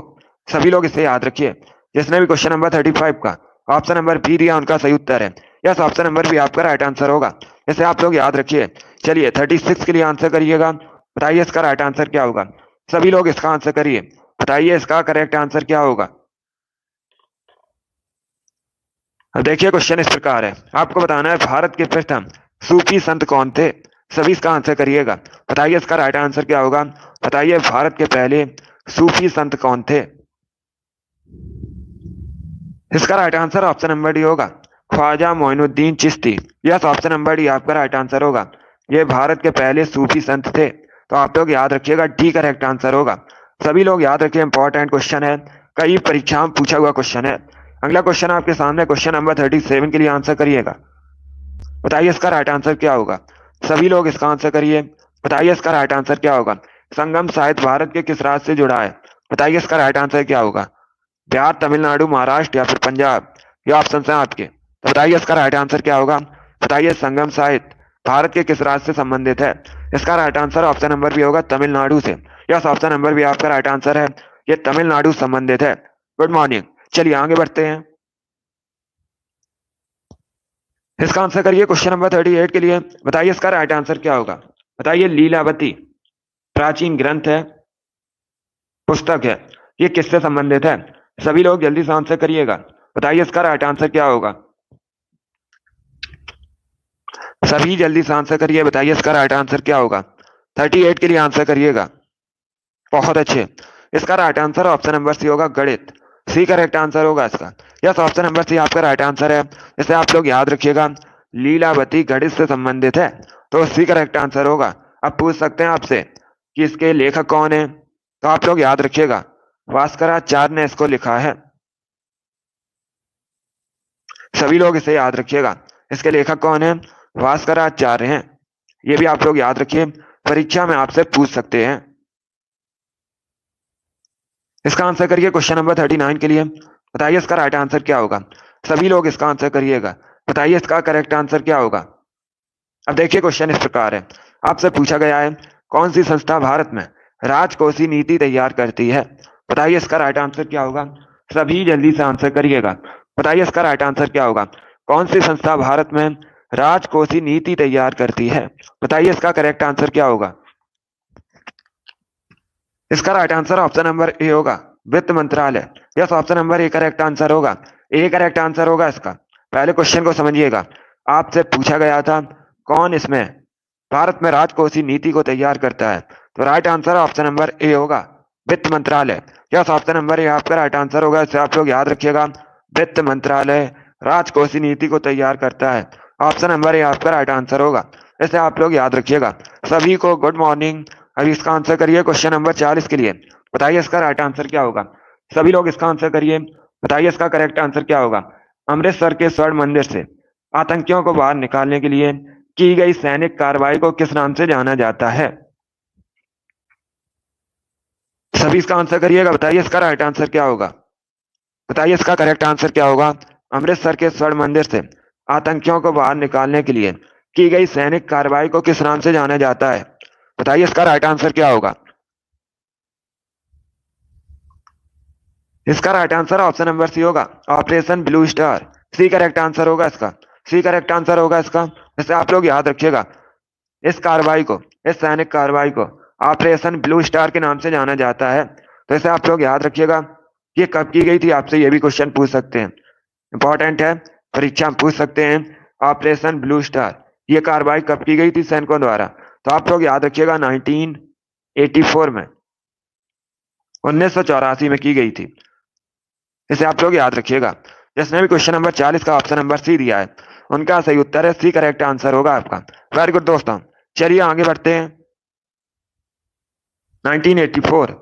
सभी लोग इसे याद रखिए। जिसने भी क्वेश्चन नंबर 35 का ऑप्शन नंबर बी दिया उनका सही उत्तर है। यस, ऑप्शन नंबर बी आपका राइट आंसर होगा, इसे आप लोग याद रखिए। चलिए 36 के लिए आंसर करिएगा। बताइए इसका राइट आंसर क्या होगा? सभी लोग इसका आंसर करिए। बताइए इसका करेक्ट आंसर क्या होगा? अब देखिए क्वेश्चन इस प्रकार है, आपको बताना है भारत के प्रथम सूफी संत कौन थे। सभी इसका आंसर करिएगा। बताइए इसका राइट आंसर क्या होगा? बताइए भारत के पहले सूफी संत कौन थे। इसका right answer option number D होगा, Khwaja Moinuddin Chishti. Yes, option number D आपका राइट आंसर होगा। ये भारत के पहले सूफी संत थे। तो आप लोग याद रखिएगा डी करेक्ट आंसर होगा। सभी लोग याद रखिए, इंपॉर्टेंट क्वेश्चन है, कई परीक्षाओं में पूछा हुआ क्वेश्चन है। अगला क्वेश्चन आपके सामने, क्वेश्चन नंबर 37 के लिए आंसर करिएगा। बताइए इसका राइट आंसर क्या होगा? सभी लोग इसका आंसर करिए। बताइए इसका राइट आंसर क्या होगा? संगम साहित्य भारत के किस राज्य से जुड़ा है? बताइए इसका राइट आंसर क्या होगा? बिहार, तमिलनाडु, महाराष्ट्र या फिर पंजाब? ये ऑप्शन है आपके। तो बताइए इसका राइट आंसर क्या होगा? बताइए संगम साहित्य भारत के किस राज्य से संबंधित है? इसका right answer option number B होगा, तमिलनाडु से। यस, ऑप्शन नंबर बी आपका राइट आंसर है। ये तमिलनाडु संबंधित है। Good morning. चलिए आगे बढ़ते हैं। इसका आंसर करिए क्वेश्चन नंबर 38 के लिए। बताइए इसका राइट आंसर क्या होगा। बताइए लीलावती प्राचीन ग्रंथ है, पुस्तक है, ये किससे संबंधित है। सभी लोग जल्दी से आंसर करिएगा। बताइए इसका राइट आंसर क्या होगा। सभी जल्दी से आंसर करिए। बताइए इसका राइट आंसर क्या होगा। 38 के लिए आंसर करिएगा। बहुत अच्छे। इसका right answer option number C होगा, गणित। सी करेक्ट आंसर होगा इसका। यस, ऑप्शन नंबर सी आपका राइट आंसर है। इसे आप लोग याद रखिएगा, लीलावती गणित से संबंधित है, तो सी करेक्ट आंसर होगा। अब पूछ सकते हैं आपसे कि इसके लेखक कौन है, तो आप लोग याद रखिएगा, भास्कराचार्य ने इसको लिखा है। सभी लोग इसे याद रखिएगा। इसके लेखक कौन है, भास्कराचार्य हैं। ये भी आप लोग याद रखिए, परीक्षा में आपसे पूछ सकते हैं। इसका आंसर करिए क्वेश्चन नंबर 39 के लिए। बताइए इसका राइट आंसर क्या होगा। सभी लोग इसका आंसर करिएगा। बताइए इसका करेक्ट आंसर क्या होगा। अब देखिए क्वेश्चन इस प्रकार है। आपसे पूछा गया है, कौन सी संस्था भारत में राजकोषीय नीति तैयार करती है। बताइए इसका राइट आंसर क्या होगा। सभी जल्दी से आंसर करिएगा। बताइए इसका राइट आंसर क्या होगा। कौन सी संस्था भारत में राजकोषीय नीति तैयार करती है। बताइए इसका करेक्ट आंसर क्या होगा। इसका right answer option number A होगा, वित्त मंत्रालय। Yes, option number A correct answer होगा। ए करेक्ट आंसर होगा इसका। पहले क्वेश्चन को समझिएगा। आपसे पूछा गया था कौन इसमें भारत में राजकोषीय नीति को तैयार करता है, तो right answer option number A होगा, वित्त मंत्रालय। यस, ऑप्शन नंबर ए आपका राइट आंसर होगा। इसे आप लोग याद रखिएगा, वित्त मंत्रालय राजकोषीय नीति को तैयार करता है। ऑप्शन नंबर ए आपका राइट आंसर होगा। इसे आप लोग याद रखिएगा। सभी को गुड मॉर्निंग। अब इसका आंसर करिए क्वेश्चन नंबर 40 के लिए। बताइए इसका राइट आंसर क्या होगा। सभी लोग इसका आंसर करिए। बताइए इसका करेक्ट आंसर क्या होगा। अमृतसर के स्वर्ण मंदिर से आतंकियों को बाहर निकालने के लिए की गई सैनिक कार्रवाई को किस नाम से जाना जाता है। सभी इसका आंसर करिएगा। बताइए इसका राइट आंसर क्या होगा। बताइए इसका करेक्ट आंसर क्या होगा। अमृतसर के स्वर्ण मंदिर से आतंकियों को बाहर निकालने के लिए की गई सैनिक कार्रवाई को किस नाम से जाना जाता है। बताइए इसका राइट आंसर क्या होगा। इसका right answer option number C होगा, Operation Blue Star. C correct answer होगा इसका। सी करेक्ट आंसर होगा इसका। इसे आप लोग याद रखिएगा, इस कार्रवाई को, इस सैनिक कार्रवाई को ऑपरेशन ब्लू स्टार के नाम से जाना जाता है। तो इसे आप लोग याद रखिएगा। ये कब की गई थी, आपसे ये भी क्वेश्चन पूछ सकते हैं, इंपॉर्टेंट है, परीक्षा में पूछ सकते हैं। ऑपरेशन ब्लू स्टार, ये कार्रवाई कब की गई थी सैनिकों द्वारा, तो आप लोग याद रखिएगा 1984 में, 1984 में की गई थी। इसे आप लोग याद रखिएगा। जिसने भी क्वेश्चन नंबर 40 का ऑप्शन नंबर सी दिया है, उनका सही उत्तर है सी करेक्ट आंसर होगा आपका। वेरी गुड दोस्तों, चलिए आगे बढ़ते हैं। 1984,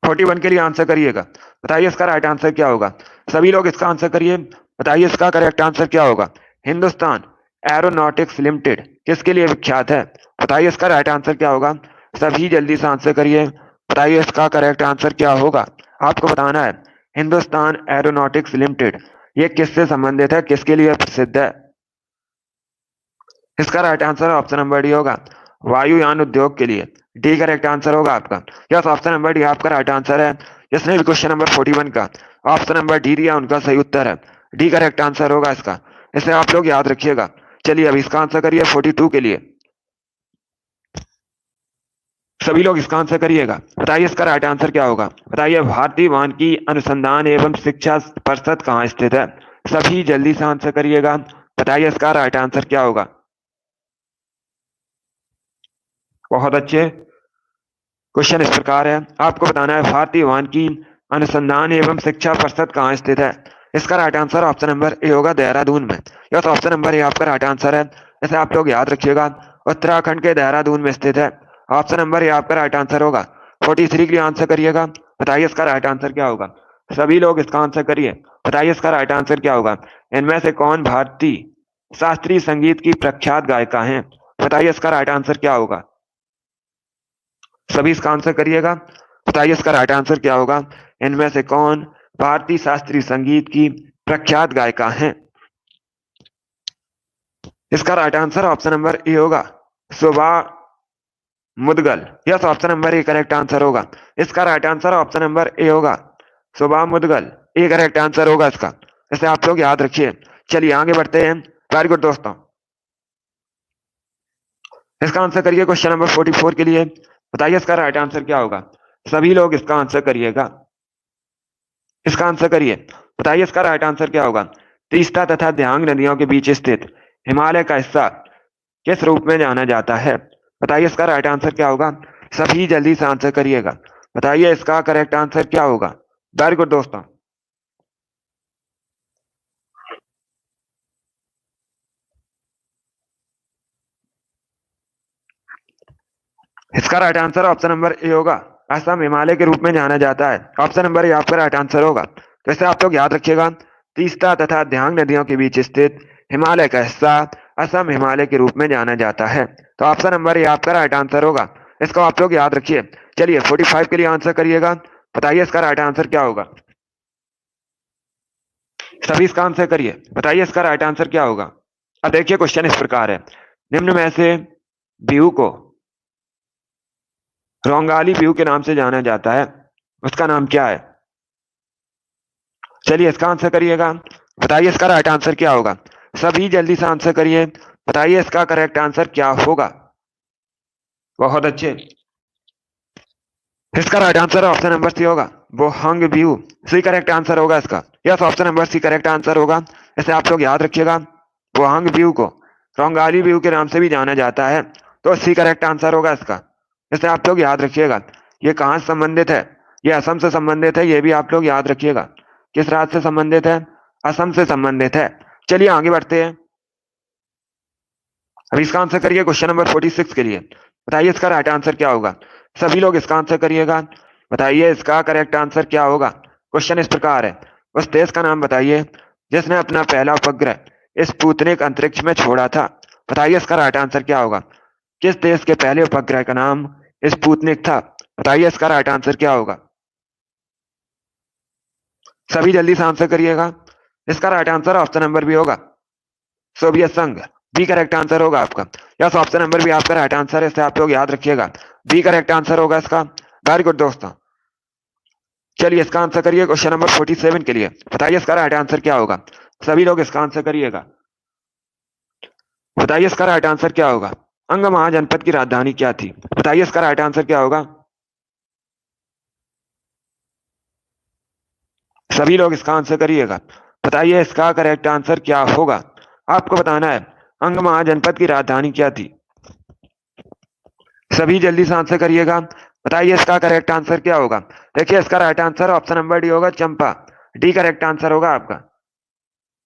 41 के लिए आंसर करिएगा। बताइए इसका राइट आंसर क्या होगा। सभी लोग इसका आंसर करिए। बताइए इसका करेक्ट आंसर क्या होगा। हिंदुस्तान एरोनॉटिक्स लिमिटेड किसके लिए विख्यात है। बताइए इसका राइट आंसर क्या होगा। सभी जल्दी से आंसर करिए। बताइए इसका करेक्ट आंसर क्या होगा। आपको बताना है, हिंदुस्तान एरोनॉटिक्स लिमिटेड ये किससे संबंधित है, किसके लिए प्रसिद्ध है। इसका right answer option number D होगा, वायुयान उद्योग के लिए। डी करेक्ट आंसर होगा आपका। यस, ऑप्शन नंबर डी आपका राइट आंसर है। जिसने भी क्वेश्चन नंबर 41 का ऑप्शन नंबर डी दिया, उनका सही उत्तर है डी करेक्ट आंसर होगा इसका। इसे आप लोग याद रखिएगा। चलिए अब इसका आंसर करिए 42 के लिए। सभी लोग इसका आंसर करिएगा। बताइए इसका राइट आंसर क्या होगा। बताइए भारतीय वानिकी अनुसंधान एवं शिक्षा परिषद कहाँ स्थित है। सभी जल्दी से आंसर करिएगा। बताइए इसका राइट आंसर क्या होगा। बहुत अच्छे। क्वेश्चन इस प्रकार है, आपको बताना है भारतीय वानिकी अनुसंधान एवं शिक्षा परिषद कहाँ स्थित है। इसका right answer option number A होगा, देहरादून में। यह ऑप्शन नंबर ए आपका राइट आंसर है। इसे आप लोग याद रखिएगा, उत्तराखंड के देहरादून में स्थित है। ऑप्शन नंबर ए आपका राइट आंसर होगा। 43 के लिए आंसर करिएगा। बताइए इसका राइट आंसर क्या होगा। सभी लोग इसका आंसर करिए। बताइए इसका राइट आंसर क्या होगा। इनमें से कौन भारतीय शास्त्रीय संगीत की प्रख्यात गायिका है। बताइए इसका राइट आंसर क्या होगा। सभी इसका आंसर करिएगा। बताइए इसका राइट आंसर क्या होगा। इनमें से कौन भारतीय शास्त्रीय संगीत की प्रख्यात गायिका हैं। इसका right answer option number A होगा, Shubha Mudgal. Yes, option number A correct answer होगा। इसका right answer option number A होगा, सुबह मुदगल। ए करेक्ट आंसर होगा इसका, इसे आप लोग याद रखिए। चलिए आगे बढ़ते हैं। वेरी गुड दोस्तों, इसका आंसर करिए क्वेश्चन नंबर 44 के लिए। बताइए इसका राइट आंसर क्या होगा। सभी लोग इसका आंसर करिएगा, इसका आंसर करिए। बताइए इसका राइट आंसर क्या होगा। तीस्ता तथा दियांग नदियों के बीच स्थित हिमालय का हिस्सा किस रूप में जाना जाता है। बताइए इसका राइट आंसर क्या होगा। सभी जल्दी से आंसर करिएगा। बताइए इसका करेक्ट आंसर क्या होगा। वेरी गुड दोस्तों, इसका right answer option number A होगा, असम हिमालय के रूप में जाना जाता है। ऑप्शन नंबर ए आपका राइट आंसर होगा। तो इसे आप लोग याद रखिएगा। तीस्ता तथा दियांग नदियों के बीच स्थित हिमालय का हिस्सा असम हिमालय के रूप में जाना जाता है। तो ऑप्शन नंबर ए आपका राइट आंसर होगा, इसको आप लोग याद रखिए। चलिए 45 के लिए आंसर करिएगा। बताइए इसका राइट आंसर क्या होगा। सभी इसका आंसर करिए। बताइए इसका राइट आंसर क्या होगा। अब देखिए क्वेश्चन इस प्रकार है, निम्न में से बिहू को रोंगाली बिहू के नाम से जाना जाता है, उसका नाम क्या है। चलिए इसका आंसर करिएगा। बताइए इसका राइट आंसर क्या होगा। सभी जल्दी से आंसर करिए। बताइए इसका करेक्ट आंसर क्या होगा। बहुत अच्छे, इसका right answer option number C होगा, Bohag Bihu. C correct answer होगा इसका। Yes, option number C correct answer होगा। इसे आप लोग याद रखिएगा। बोहंग बिहू को रोंगाली बिहू के नाम से भी जाना जाता है, तो सी करेक्ट आंसर होगा इसका। इसे आप लोग याद रखिएगा। ये कहाँ से संबंधित है। ये असम से संबंधित है, ये भी आप लोग याद रखिएगा। किस राज्य से संबंधित है। असम से संबंधित है। चलिए आगे बढ़ते हैं। अब इसका आंसर करिए क्वेश्चन नंबर 46 के लिए। बताइए इसका राइट आंसर क्या होगा। सभी लोग इसका आंसर करिएगा। बताइए इसका करेक्ट आंसर क्या होगा। क्वेश्चन इस प्रकार है, उस देश का नाम बताइए जिसने अपना पहला उपग्रह स्पुतनिक अंतरिक्ष में छोड़ा था। बताइए इसका राइट आंसर क्या होगा। किस देश के पहले उपग्रह का नाम स्पुतनिक था। बताइए इसका राइट आंसर क्या होगा। सभी जल्दी से आंसर करिएगा। इसका right answer option number B होगा, सोवियत संघ। बी करेक्ट आंसर होगा आपका। यस, ऑप्शन नंबर बी आपका राइट आंसर है, इसे आप लोग याद रखिएगा। बी करेक्ट आंसर होगा इसका। वेरी गुड दोस्तों, चलिए इसका आंसर करिए क्वेश्चन नंबर 47 के लिए। बताइए इसका राइट आंसर क्या होगा। सभी लोग इसका आंसर करिएगा। बताइए इसका राइट आंसर क्या होगा। अंग महाजनपद की राजधानी क्या थी। बताइए इसका राइट आंसर क्या होगा। सभी लोग इसका आंसर करिएगा। बताइए इसका करेक्ट आंसर क्या होगा। आपको बताना है अंग महाजनपद की राजधानी क्या थी। सभी जल्दी से आंसर करिएगा। बताइए इसका करेक्ट आंसर क्या होगा। देखिए इसका right answer option number D होगा, चंपा। डी करेक्ट आंसर होगा आपका।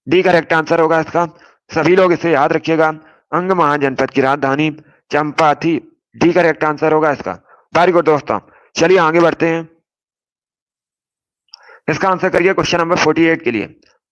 डी करेक्ट आंसर होगा इसका। सभी लोग इसे याद रखिएगा। अंग महाजनपद की राजधानी चंपा थी। डी करेक्ट आंसर होगा इसका। वेरी गुड दोस्तों, चलिए आगे बढ़ते हैं। इसका आंसर करिए क्वेश्चन नंबर 48 के लिए।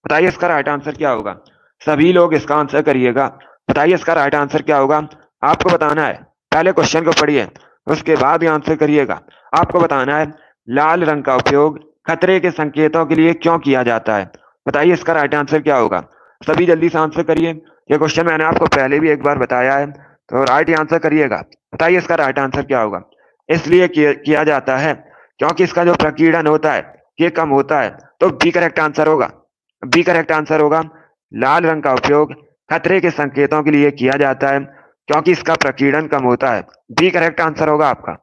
बताइए इसका राइट आंसर क्या होगा। सभी लोग इसका आंसर करिएगा। बताइए इसका राइट आंसर क्या होगा। आपको बताना है, पहले क्वेश्चन को पढ़िए, उसके बाद ही आंसर करिएगा। आपको बताना है लाल रंग का उपयोग खतरे के संकेतों के लिए क्यों किया जाता है। बताइए इसका राइट आंसर क्या होगा। सभी जल्दी से आंसर करिए। ये क्वेश्चन मैंने आपको पहले भी एक बार बताया है, तो राइट आंसर करिएगा। बताइए इसका राइट आंसर क्या होगा। इसलिए किया जाता है क्योंकि इसका जो प्रकीर्णन होता है ये कम होता है, तो बी करेक्ट आंसर होगा। बी करेक्ट आंसर होगा। लाल रंग का उपयोग खतरे के संकेतों के लिए किया जाता है क्योंकि इसका प्रकीर्णन कम होता है। बी करेक्ट आंसर होगा आपका।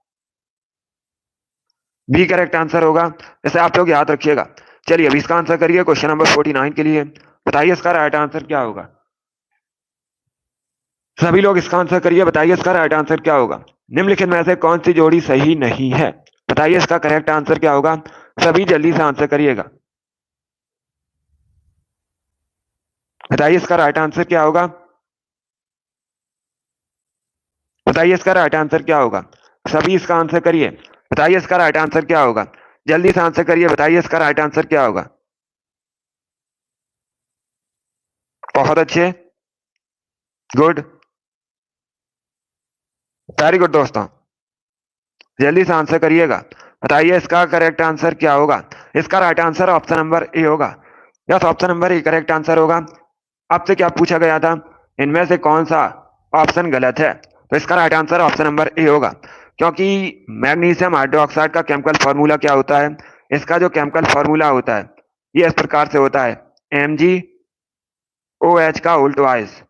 बी करेक्ट आंसर होगा, इसे आप लोग याद रखिएगा। चलिए अभी इसका आंसर करिए क्वेश्चन नंबर 49 के लिए। बताइए इसका राइट आंसर क्या होगा। सभी लोग इसका आंसर करिए। बताइए इसका राइट आंसर क्या होगा। निम्नलिखित में से कौन सी जोड़ी सही नहीं है। बताइए इसका करेक्ट आंसर क्या होगा। सभी जल्दी से आंसर करिएगा। बताइए इसका राइट आंसर क्या होगा। बताइए इसका राइट आंसर क्या होगा। सभी इसका आंसर करिए। बताइए इसका राइट आंसर क्या होगा। जल्दी से आंसर करिए। बताइए इसका राइट आंसर क्या होगा। बहुत अच्छे, गुड, वेरी गुड दोस्तों, जल्दी से आंसर करिएगा। बताइए इसका करेक्ट आंसर क्या होगा। इसका right answer option number A होगा। Yes, option number A correct answer होगा। आपसे क्या पूछा गया था, इनमें से कौन सा ऑप्शन गलत है, तो इसका right answer option number A होगा। क्योंकि मैग्नीशियम हाइड्रोक्साइड का केमिकल फॉर्मूला क्या होता है, इसका जो केमिकल फॉर्मूला होता है ये इस प्रकार से होता है MgOH का उल्टवाइस।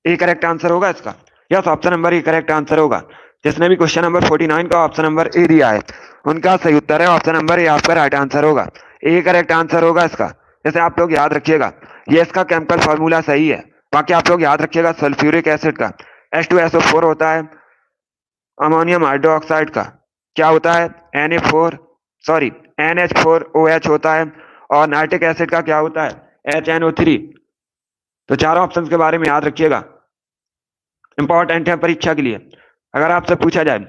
ए करेक्ट आंसर होगा इसका। Yes, option number A correct answer होगा। जिसने भी क्वेश्चन नंबर 49 का ऑप्शन नंबर ए दिया है उनका सही उत्तर है ऑप्शन नंबर ए, आपका राइट आंसर होगा। ए करेक्ट आंसर होगा इसका। जैसे आप लोग याद रखिएगा ये इसका केमिकल फॉर्मूला सही है। बाकी आप लोग याद रखिएगा सल्फ्यूरिक एसिड का H2SO4 होता है, अमोनियम हाइड्रोक्साइड का क्या होता है NH4OH होता है, और नाइट्रिक एसिड का क्या होता है HNO3। तो चारों ऑप्शंस के बारे में याद रखिएगा, इंपॉर्टेंट है परीक्षा के लिए। अगर आपसे पूछा जाए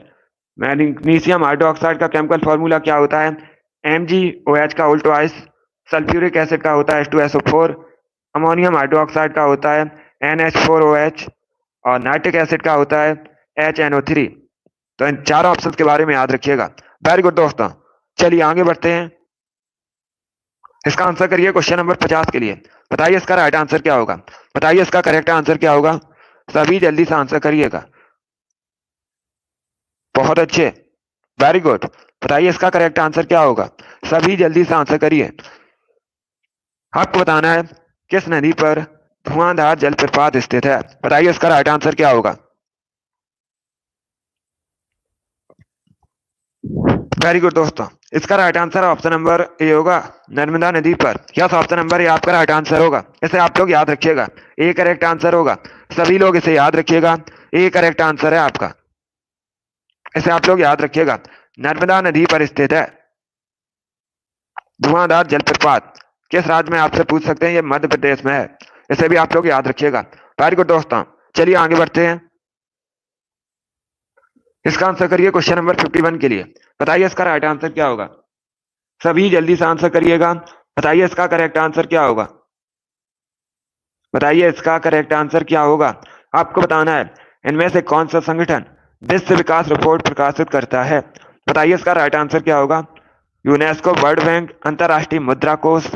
मैग्नीशियम हाइड्रोक्साइड का केमिकल फॉर्मूला क्या होता है MgOH का उल्टवाइस, सल्फ्यूरिक एसिड का होता है H2SO4, अमोनियम हाइड्रोक्साइड का होता है NH4OH, और नाइट्रिक एसिड का होता है HNO3। तो इन चारों ऑप्शन के बारे में याद रखिएगा। वेरी गुड दोस्तों, चलिए आगे बढ़ते हैं। इसका आंसर करिए क्वेश्चन नंबर 50 के लिए। बताइए इसका राइट आंसर क्या होगा, बताइए इसका करेक्ट आंसर क्या होगा। सभी जल्दी से आंसर करिएगा। बहुत अच्छे, वेरी गुड। बताइए इसका करेक्ट आंसर क्या होगा, सभी जल्दी से आंसर करिए। आपको बताना है किस नदी पर धुआंधार जलप्रपात स्थित है। बताइए इसका राइट आंसर क्या होगा। वेरी गुड दोस्तों, इसका right answer option number A होगा, नर्मदा नदी पर। यस, ऑप्शन नंबर ए आपका राइट आंसर होगा। इसे आप लोग याद रखिएगा, ए करेक्ट आंसर होगा। सभी लोग इसे याद रखिएगा, ए करेक्ट आंसर है आपका। इसे आप लोग याद रखिएगा, नर्मदा नदी पर स्थित है धुआंधार जलप्रपात। किस राज्य में आपसे पूछ सकते हैं, ये मध्य प्रदेश में है। इसे भी आप लोग याद रखिएगा। वेरी गुड दोस्तों, चलिए आगे बढ़ते हैं। इसका आंसर करिए क्वेश्चन नंबर 51 के लिए। बताइए इसका राइट आंसर क्या होगा। सभी जल्दी से आंसर करिएगा। बताइए इसका करेक्ट आंसर क्या होगा, बताइए इसका करेक्ट आंसर क्या होगा। आपको बताना है इनमें से कौन सा संगठन विश्व विकास रिपोर्ट प्रकाशित करता है। बताइए इसका राइट आंसर क्या होगा। यूनेस्को, वर्ल्ड बैंक, अंतरराष्ट्रीय मुद्रा कोष,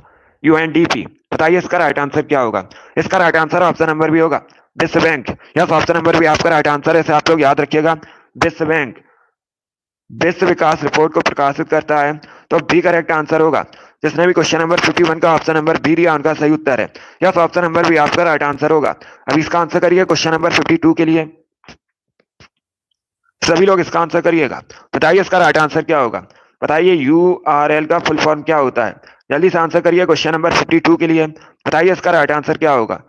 UNDP। बताइए इसका राइट आंसर क्या होगा। इसका right answer option number B होगा, विश्व bank. Yes, option number B आपका राइट आंसर है। इसे आप लोग याद रखिएगा, विश्व बैंक विश्व विकास रिपोर्ट को प्रकाशित करता है। तो बी करेक्ट आंसर होगा। जिसने भी क्वेश्चन नंबर 51 का ऑप्शन नंबर बी दिया उनका सही उत्तर है। यस, ऑप्शन नंबर बी आपका राइट आंसर होगा। अब इसका आंसर करिए क्वेश्चन नंबर 52 के लिए। सभी लोग इसका आंसर करिएगा। बताइए इसका राइट आंसर क्या होगा। बताइए URL का फुल फॉर्म क्या होता है। जल्दी से आंसर करिए क्वेश्चन नंबर 52 के लिए। बताइए इसका राइट आंसर क्या होगा।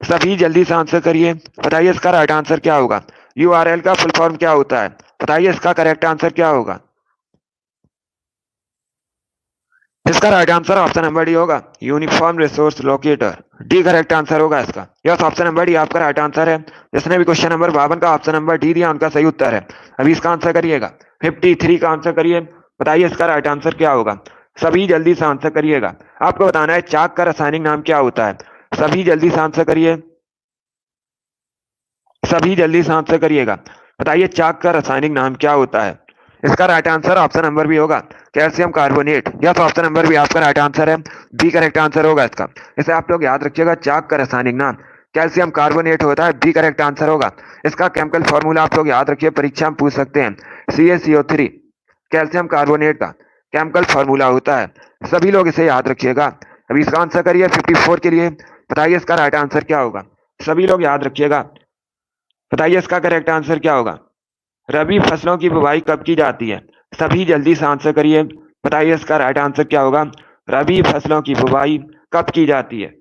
सभी जल्दी से आंसर करिए। बताइए इसका राइट आंसर क्या होगा। URL का फुल फॉर्म क्या होता है। बताइए इसका करेक्ट आंसर क्या होगा। इसका right answer option number D होगा, uniform resource locator. D correct answer होगा इसका। यस, ऑप्शन नंबर डी आपका राइट आंसर है। जिसने भी क्वेश्चन नंबर 52 का ऑप्शन नंबर डी दिया उनका सही उत्तर है। अभी इसका आंसर करिएगा। 53 का आंसर करिए। बताइए इसका राइट आंसर क्या होगा। सभी जल्दी से आंसर करिएगा। आपको बताना है चाक का रासायनिक नाम क्या होता है। सभी जल्दी से आंसर करिए। सभी जल्दी से आंसर करिएगा। बताइए चाक का रासायनिक नाम क्या होता है। इसका right answer option number B होगा, calcium carbonate. Yes, option number B आपका राइट आंसर है। बी करेक्ट आंसर होगा इसका। इसे आप लोग याद रखिएगा, चाक का रासायनिक नाम कैल्शियम कार्बोनेट होता है। बी करेक्ट आंसर होगा। इसका केमिकल फॉर्मूला आप लोग याद रखिए, परीक्षा में पूछ सकते हैं। CaCO3 कैल्शियम कार्बोनेट का केमिकल फॉर्मूला होता है। सभी लोग इसे याद रखिएगा। अभी इसका आंसर करिए 54 के लिए। बताइए इसका राइट आंसर क्या होगा। सभी लोग याद रखिएगा। बताइए इसका करेक्ट आंसर क्या होगा। रबी फसलों की बुवाई कब की जाती है। सभी जल्दी से आंसर करिए। बताइए इसका राइट आंसर क्या होगा। रबी फसलों की बुवाई कब की जाती है।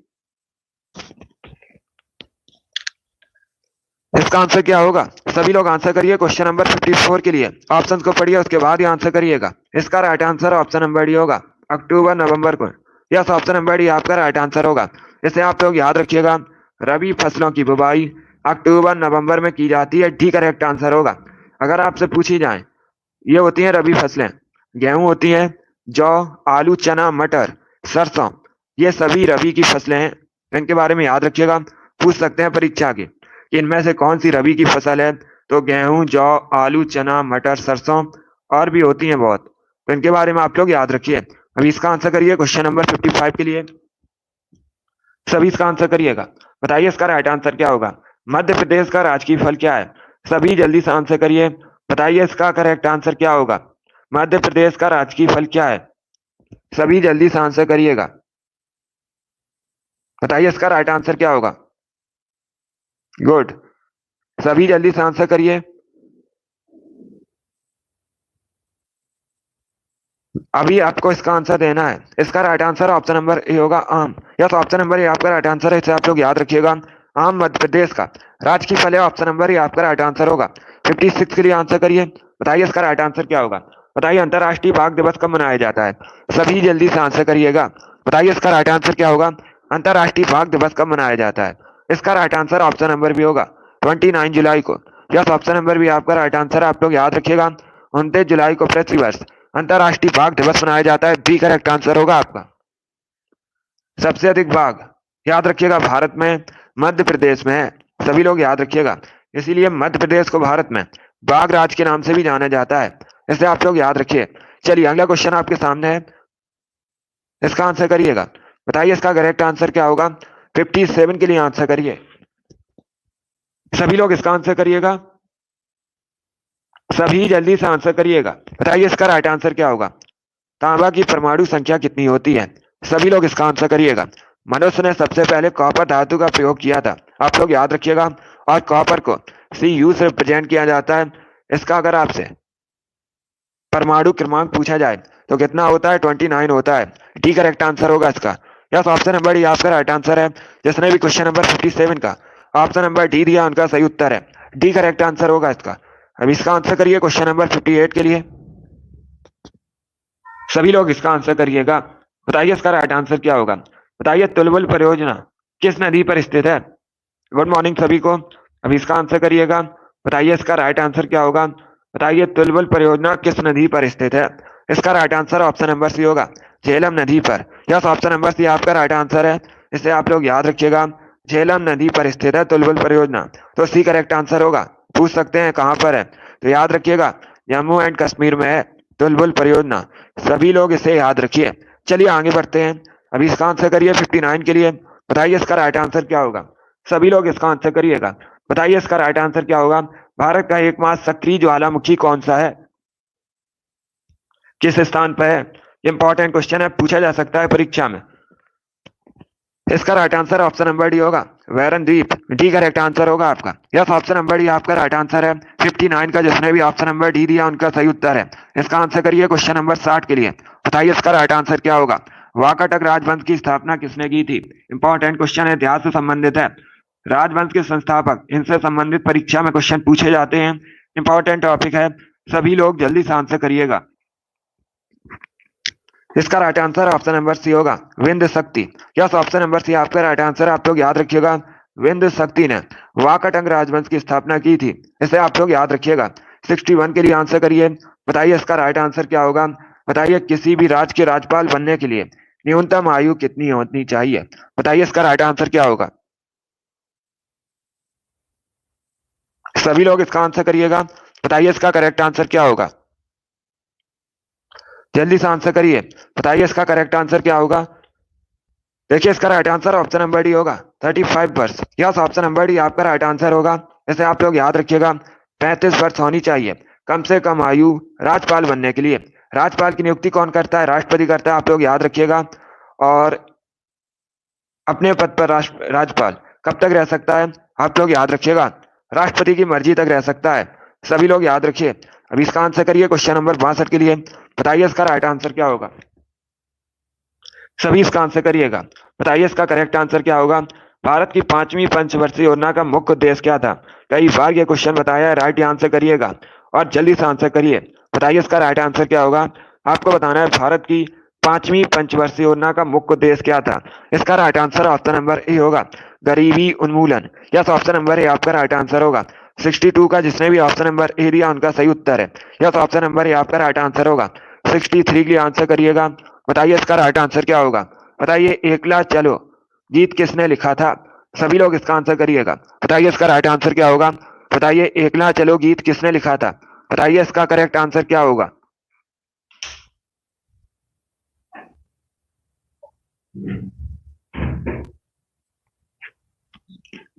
इसका आंसर क्या होगा। सभी लोग आंसर करिए क्वेश्चन नंबर 54 के लिए। ऑप्शंस को पढ़िए उसके बाद ही आंसर करिएगा। इसका right answer option number D होगा, अक्टूबर नवंबर को। यस, ऑप्शन नंबर डी आपका राइट आंसर होगा। इसे आप लोग याद रखिएगा, रबी फसलों की बुवाई अक्टूबर नवंबर में की जाती है। डी करेक्ट आंसर होगा। अगर आपसे पूछी जाए, ये होती हैं रबी फसलें, गेहूं होती है, जौ, आलू, चना, मटर, सरसों, ये सभी रबी की फसलें हैं। इनके बारे में याद रखिएगा, पूछ सकते हैं परीक्षा के कि इनमें से कौन सी रबी की फसल है। तो गेहूं, जौ, आलू, चना, मटर, सरसों और भी होती हैं बहुत, तो इनके बारे में आप लोग याद रखिए। अभी इसका आंसर करिए क्वेश्चन नंबर 55 के लिए। सभी इसका आंसर करिएगा। बताइए इसका राइट आंसर क्या होगा। मध्य प्रदेश का राजकीय फल क्या है। सभी जल्दी से आंसर करिए। बताइए इसका करेक्ट आंसर क्या होगा। मध्य प्रदेश का राजकीय फल क्या है। सभी जल्दी से आंसर करिएगा। बताइए इसका राइट आंसर क्या होगा। गुड। सभी जल्दी से आंसर करिए। अभी आपको इसका आंसर देना है। इसका right answer option number A होगा, आम। यस, ऑप्शन नंबर ए आपका राइट आंसर है, इसे आप लोग याद रखिएगा। आम मध्य प्रदेश का राजकीय फल है, ऑप्शन नंबर ए आपका राइट आंसर होगा। 56 के लिए आंसर करिए। बताइए इसका राइट आंसर क्या होगा। बताइए अंतर्राष्ट्रीय बाघ दिवस कब मनाया जाता है। सभी जल्दी से आंसर करिएगा। बताइए इसका राइट आंसर क्या होगा। अंतर्राष्ट्रीय बाघ दिवस कब मनाया जाता है। इसका right answer option number B होगा, 29 जुलाई को। यस, ऑप्शन नंबर बी आपका राइट आंसर है, आप लोग याद रखिएगा। 29 जुलाई को प्रतिवर्ष अंतर्राष्ट्रीय बाघ दिवस मनाया जाता है। बी करेक्ट आंसर होगा आपका। सबसे अधिक बाघ याद रखिएगा भारत में मध्य प्रदेश में है। सभी लोग याद रखिएगा, इसीलिए मध्य प्रदेश को भारत में बाघ राज के नाम से भी जाना जाता है। इसे आप लोग याद रखिए। चलिए अगला क्वेश्चन आपके सामने है, इसका आंसर करिएगा। बताइए इसका करेक्ट आंसर क्या होगा। 57 के लिए आंसर करिए। सभी लोग इसका आंसर करिएगा। सभी जल्दी से आंसर करिएगा। बताइए इसका राइट आंसर क्या होगा। तांबा की परमाणु संख्या कितनी होती है। सभी लोग इसका आंसर करिएगा। मनुष्य ने सबसे पहले कॉपर धातु का प्रयोग किया था, आप लोग याद रखिएगा। और कॉपर को Cu से रिप्रेजेंट किया जाता है। इसका अगर आपसे परमाणु क्रमांक पूछा जाए तो कितना होता है, 29 होता है। डी करेक्ट आंसर होगा इसका। यस, ऑप्शन नंबर डी आपका राइट आंसर है। जिसने भी क्वेश्चन नंबर 57 का ऑप्शन नंबर डी दिया उनका सही उत्तर है। डी करेक्ट आंसर होगा इसका। अब इसका आंसर करिए क्वेश्चन नंबर 58 के लिए। सभी लोग इसका आंसर करिएगा। बताइए इसका राइट आंसर क्या होगा। बताइए तुलबुल परियोजना किस नदी पर स्थित है। गुड मॉर्निंग सभी को। अब इसका आंसर करिएगा। बताइए इसका राइट आंसर क्या होगा। बताइए तुलबुल परियोजना किस नदी पर स्थित है। इसका right answer option number C होगा, झेलम नदी पर। यस, ऑप्शन नंबर सी आपका राइट आंसर है, इसे आप लोग याद रखिएगा। झेलम नदी पर स्थित है तुलबुल परियोजना, तो सी करेक्ट आंसर होगा। पूछ सकते हैं कहां पर है, तो याद रखिएगा जम्मू एंड कश्मीर में है तुलबुल परियोजना। सभी लोग इसे याद रखिए। चलिए आगे बढ़ते हैं। अभी इसका आंसर करिए 59 के लिए। बताइए इसका राइट आंसर क्या होगा। सभी लोग इसका आंसर करिएगा। बताइए इसका राइट आंसर क्या होगा। भारत का एकमात्र सक्रिय ज्वालामुखी कौन सा है, किस स्थान पर है। इंपॉर्टेंट क्वेश्चन है, पूछा जा सकता है परीक्षा में। इसका right answer option number D होगा, वैरन द्वीप। डी करेक्ट आंसर होगा आपका। यस, ऑप्शन नंबर डी आपका राइट आंसर है। 59 का जिसने भी ऑप्शन नंबर डी दिया उनका सही उत्तर है। इसका आंसर करिए क्वेश्चन नंबर 60 के लिए। बताइए इसका राइट आंसर क्या होगा। वाकाटक राजवंश की स्थापना किसने की थी। इंपॉर्टेंट क्वेश्चन है, इतिहास से संबंधित है। राजवंश के संस्थापक, इनसे संबंधित परीक्षा में क्वेश्चन पूछे जाते हैं। इंपॉर्टेंट टॉपिक है, सभी लोग जल्दी से आंसर करिएगा। इसका right answer option number C होगा, विंध्य शक्ति। यस, ऑप्शन नंबर सी आपका राइट आंसर है, आप लोग याद रखिएगा। विंध्य शक्ति ने वाकाटक राजवंश की स्थापना की थी, इसे आप लोग याद रखिएगा। 61 के लिए आंसर करिए। बताइए इसका राइट आंसर क्या होगा। बताइए किसी भी राज्य के राज्यपाल बनने के लिए न्यूनतम आयु कितनी होनी चाहिए। बताइए इसका राइट आंसर क्या होगा। सभी लोग इसका आंसर करिएगा। बताइए इसका करेक्ट आंसर क्या होगा। जल्दी से आंसर करिए। बताइए इसका करेक्ट आंसर क्या होगा। देखिए इसका right answer option number D होगा, 35 वर्ष। यस, ऑप्शन नंबर डी आपका राइट आंसर होगा, इसे आप लोग याद रखिएगा। 35 वर्ष होनी चाहिए कम से कम आयु राज्यपाल बनने के लिए। राज्यपाल की नियुक्ति कौन करता है, राष्ट्रपति करता है, आप लोग याद रखिएगा। और अपने पद पर राज्यपाल कब तक रह सकता है, आप लोग याद रखिएगा। राष्ट्रपति की मर्जी तक रह सकता है। सभी लोग याद रखिए। अब इसका आंसर करिए क्वेश्चन नंबर 62 के लिए। बताइए इसका राइट आंसर क्या होगा। सभी इसका आंसर करिएगा। बताइए इसका करेक्ट आंसर क्या होगा। भारत की 5वीं पंचवर्षीय योजना का मुख्य उद्देश्य क्या था। कई बार ये क्वेश्चन बताया है, राइट आंसर करिएगा और जल्दी से आंसर करिए। बताइए इसका राइट आंसर क्या होगा। आपको बताना है भारत की 5वीं पंचवर्षीय योजना का मुख्य उद्देश्य क्या था। इसका right answer option number A होगा, गरीबी उन्मूलन। यस, ऑप्शन नंबर ए आपका राइट आंसर होगा। 62 का जिसने भी ऑप्शन नंबर ए दिया उनका सही उत्तर है। यस, ऑप्शन नंबर ए आपका राइट आंसर होगा। 63 के लिए आंसर करिएगा। बताइए इसका राइट आंसर क्या होगा। बताइए एकला चलो गीत किसने लिखा था। सभी लोग इसका आंसर करिएगा। बताइए इसका राइट आंसर क्या होगा। बताइए एकला चलो गीत किसने लिखा था। बताइए इसका करेक्ट आंसर क्या होगा।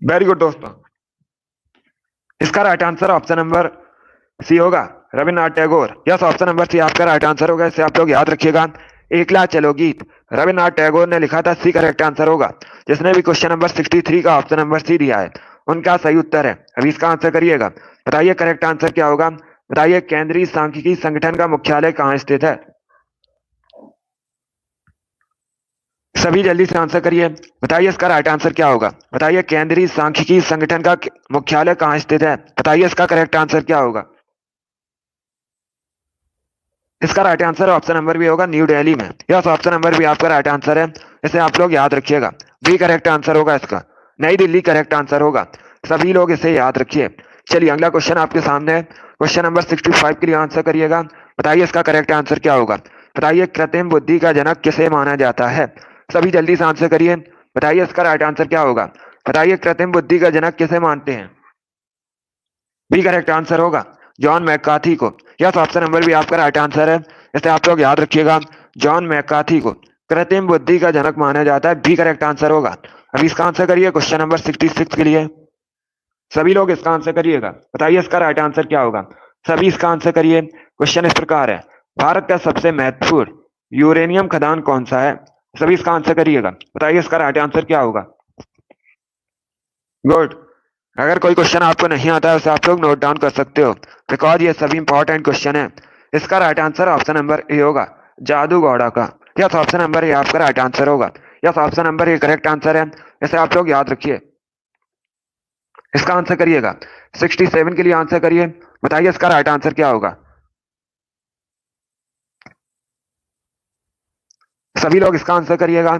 वेरी गुड दोस्तों। इसका right answer option number C होगा, Rabindranath Tagore. Yes, option number C आपका राइट आंसर होगा, इसे आप लोग याद रखिएगा। एकला चलो गीत रविन्द्रनाथ टैगोर ने लिखा था, सी करेक्ट आंसर होगा। जिसने भी क्वेश्चन नंबर 63 का ऑप्शन नंबर सी दिया है उनका सही उत्तर है। अभी इसका आंसर करिएगा, बताइए करेक्ट आंसर क्या होगा। बताइए केंद्रीय सांख्यिकी संगठन का मुख्यालय कहाँ स्थित है। सभी जल्दी से आंसर करिए, बताइए इसका राइट आंसर क्या होगा। बताइए केंद्रीय सांख्यिकी संगठन का मुख्यालय कहाँ स्थित है। बताइए इसका करेक्ट आंसर क्या होगा। इसका right answer option number B होगा, न्यू दिल्ली में। यस, ऑप्शन नंबर बी आपका राइट आंसर है, इसे आप लोग याद रखिएगा। बी करेक्ट आंसर होगा इसका, नई दिल्ली करेक्ट आंसर होगा। सभी लोग इसे याद रखिए। चलिए अगला क्वेश्चन आपके सामने है, क्वेश्चन नंबर 65 के लिए आंसर करिएगा। बताइए इसका करेक्ट आंसर क्या होगा। बताइए कृत्रिम बुद्धि का जनक किसे माना जाता है। सभी जल्दी से आंसर करिए, बताइए इसका राइट आंसर क्या होगा। बताइए कृत्रिम बुद्धि का जनक किसे मानते हैं। बी करेक्ट आंसर होगा, जॉन मैकार्थी को। यस, ऑप्शन नंबर भी आपका राइट आंसर है, इसे आप लोग याद रखिएगा। जॉन मैकार्थी को कृत्रिम बुद्धि का जनक माना जाता है, बी करेक्ट आंसर होगा। अभी इसका आंसर करिए क्वेश्चन नंबर 66 के लिए। सभी लोग इसका आंसर करिएगा, बताइए इसका राइट आंसर क्या होगा। सभी इसका आंसर करिए। क्वेश्चन इस प्रकार है, भारत का सबसे महत्वपूर्ण यूरेनियम खदान कौन सा है। सभी इसका आंसर करिएगा, बताइए इसका राइट आंसर क्या होगा। गुड। अगर कोई क्वेश्चन आपको नहीं आता है उसे आप लोग नोट डाउन कर सकते हो, बिकॉज ये सभी इंपॉर्टेंट क्वेश्चन है। इसका right answer option number A होगा, जादूगौड़ा का। यस, ऑप्शन नंबर ए आपका राइट आंसर होगा। Yes, option number A correct answer है, इसे आप लोग याद रखिए। इसका आंसर करिएगा, 67 के लिए आंसर करिए, बताइए इसका राइट आंसर क्या होगा। सभी लोग इसका आंसर करिएगा,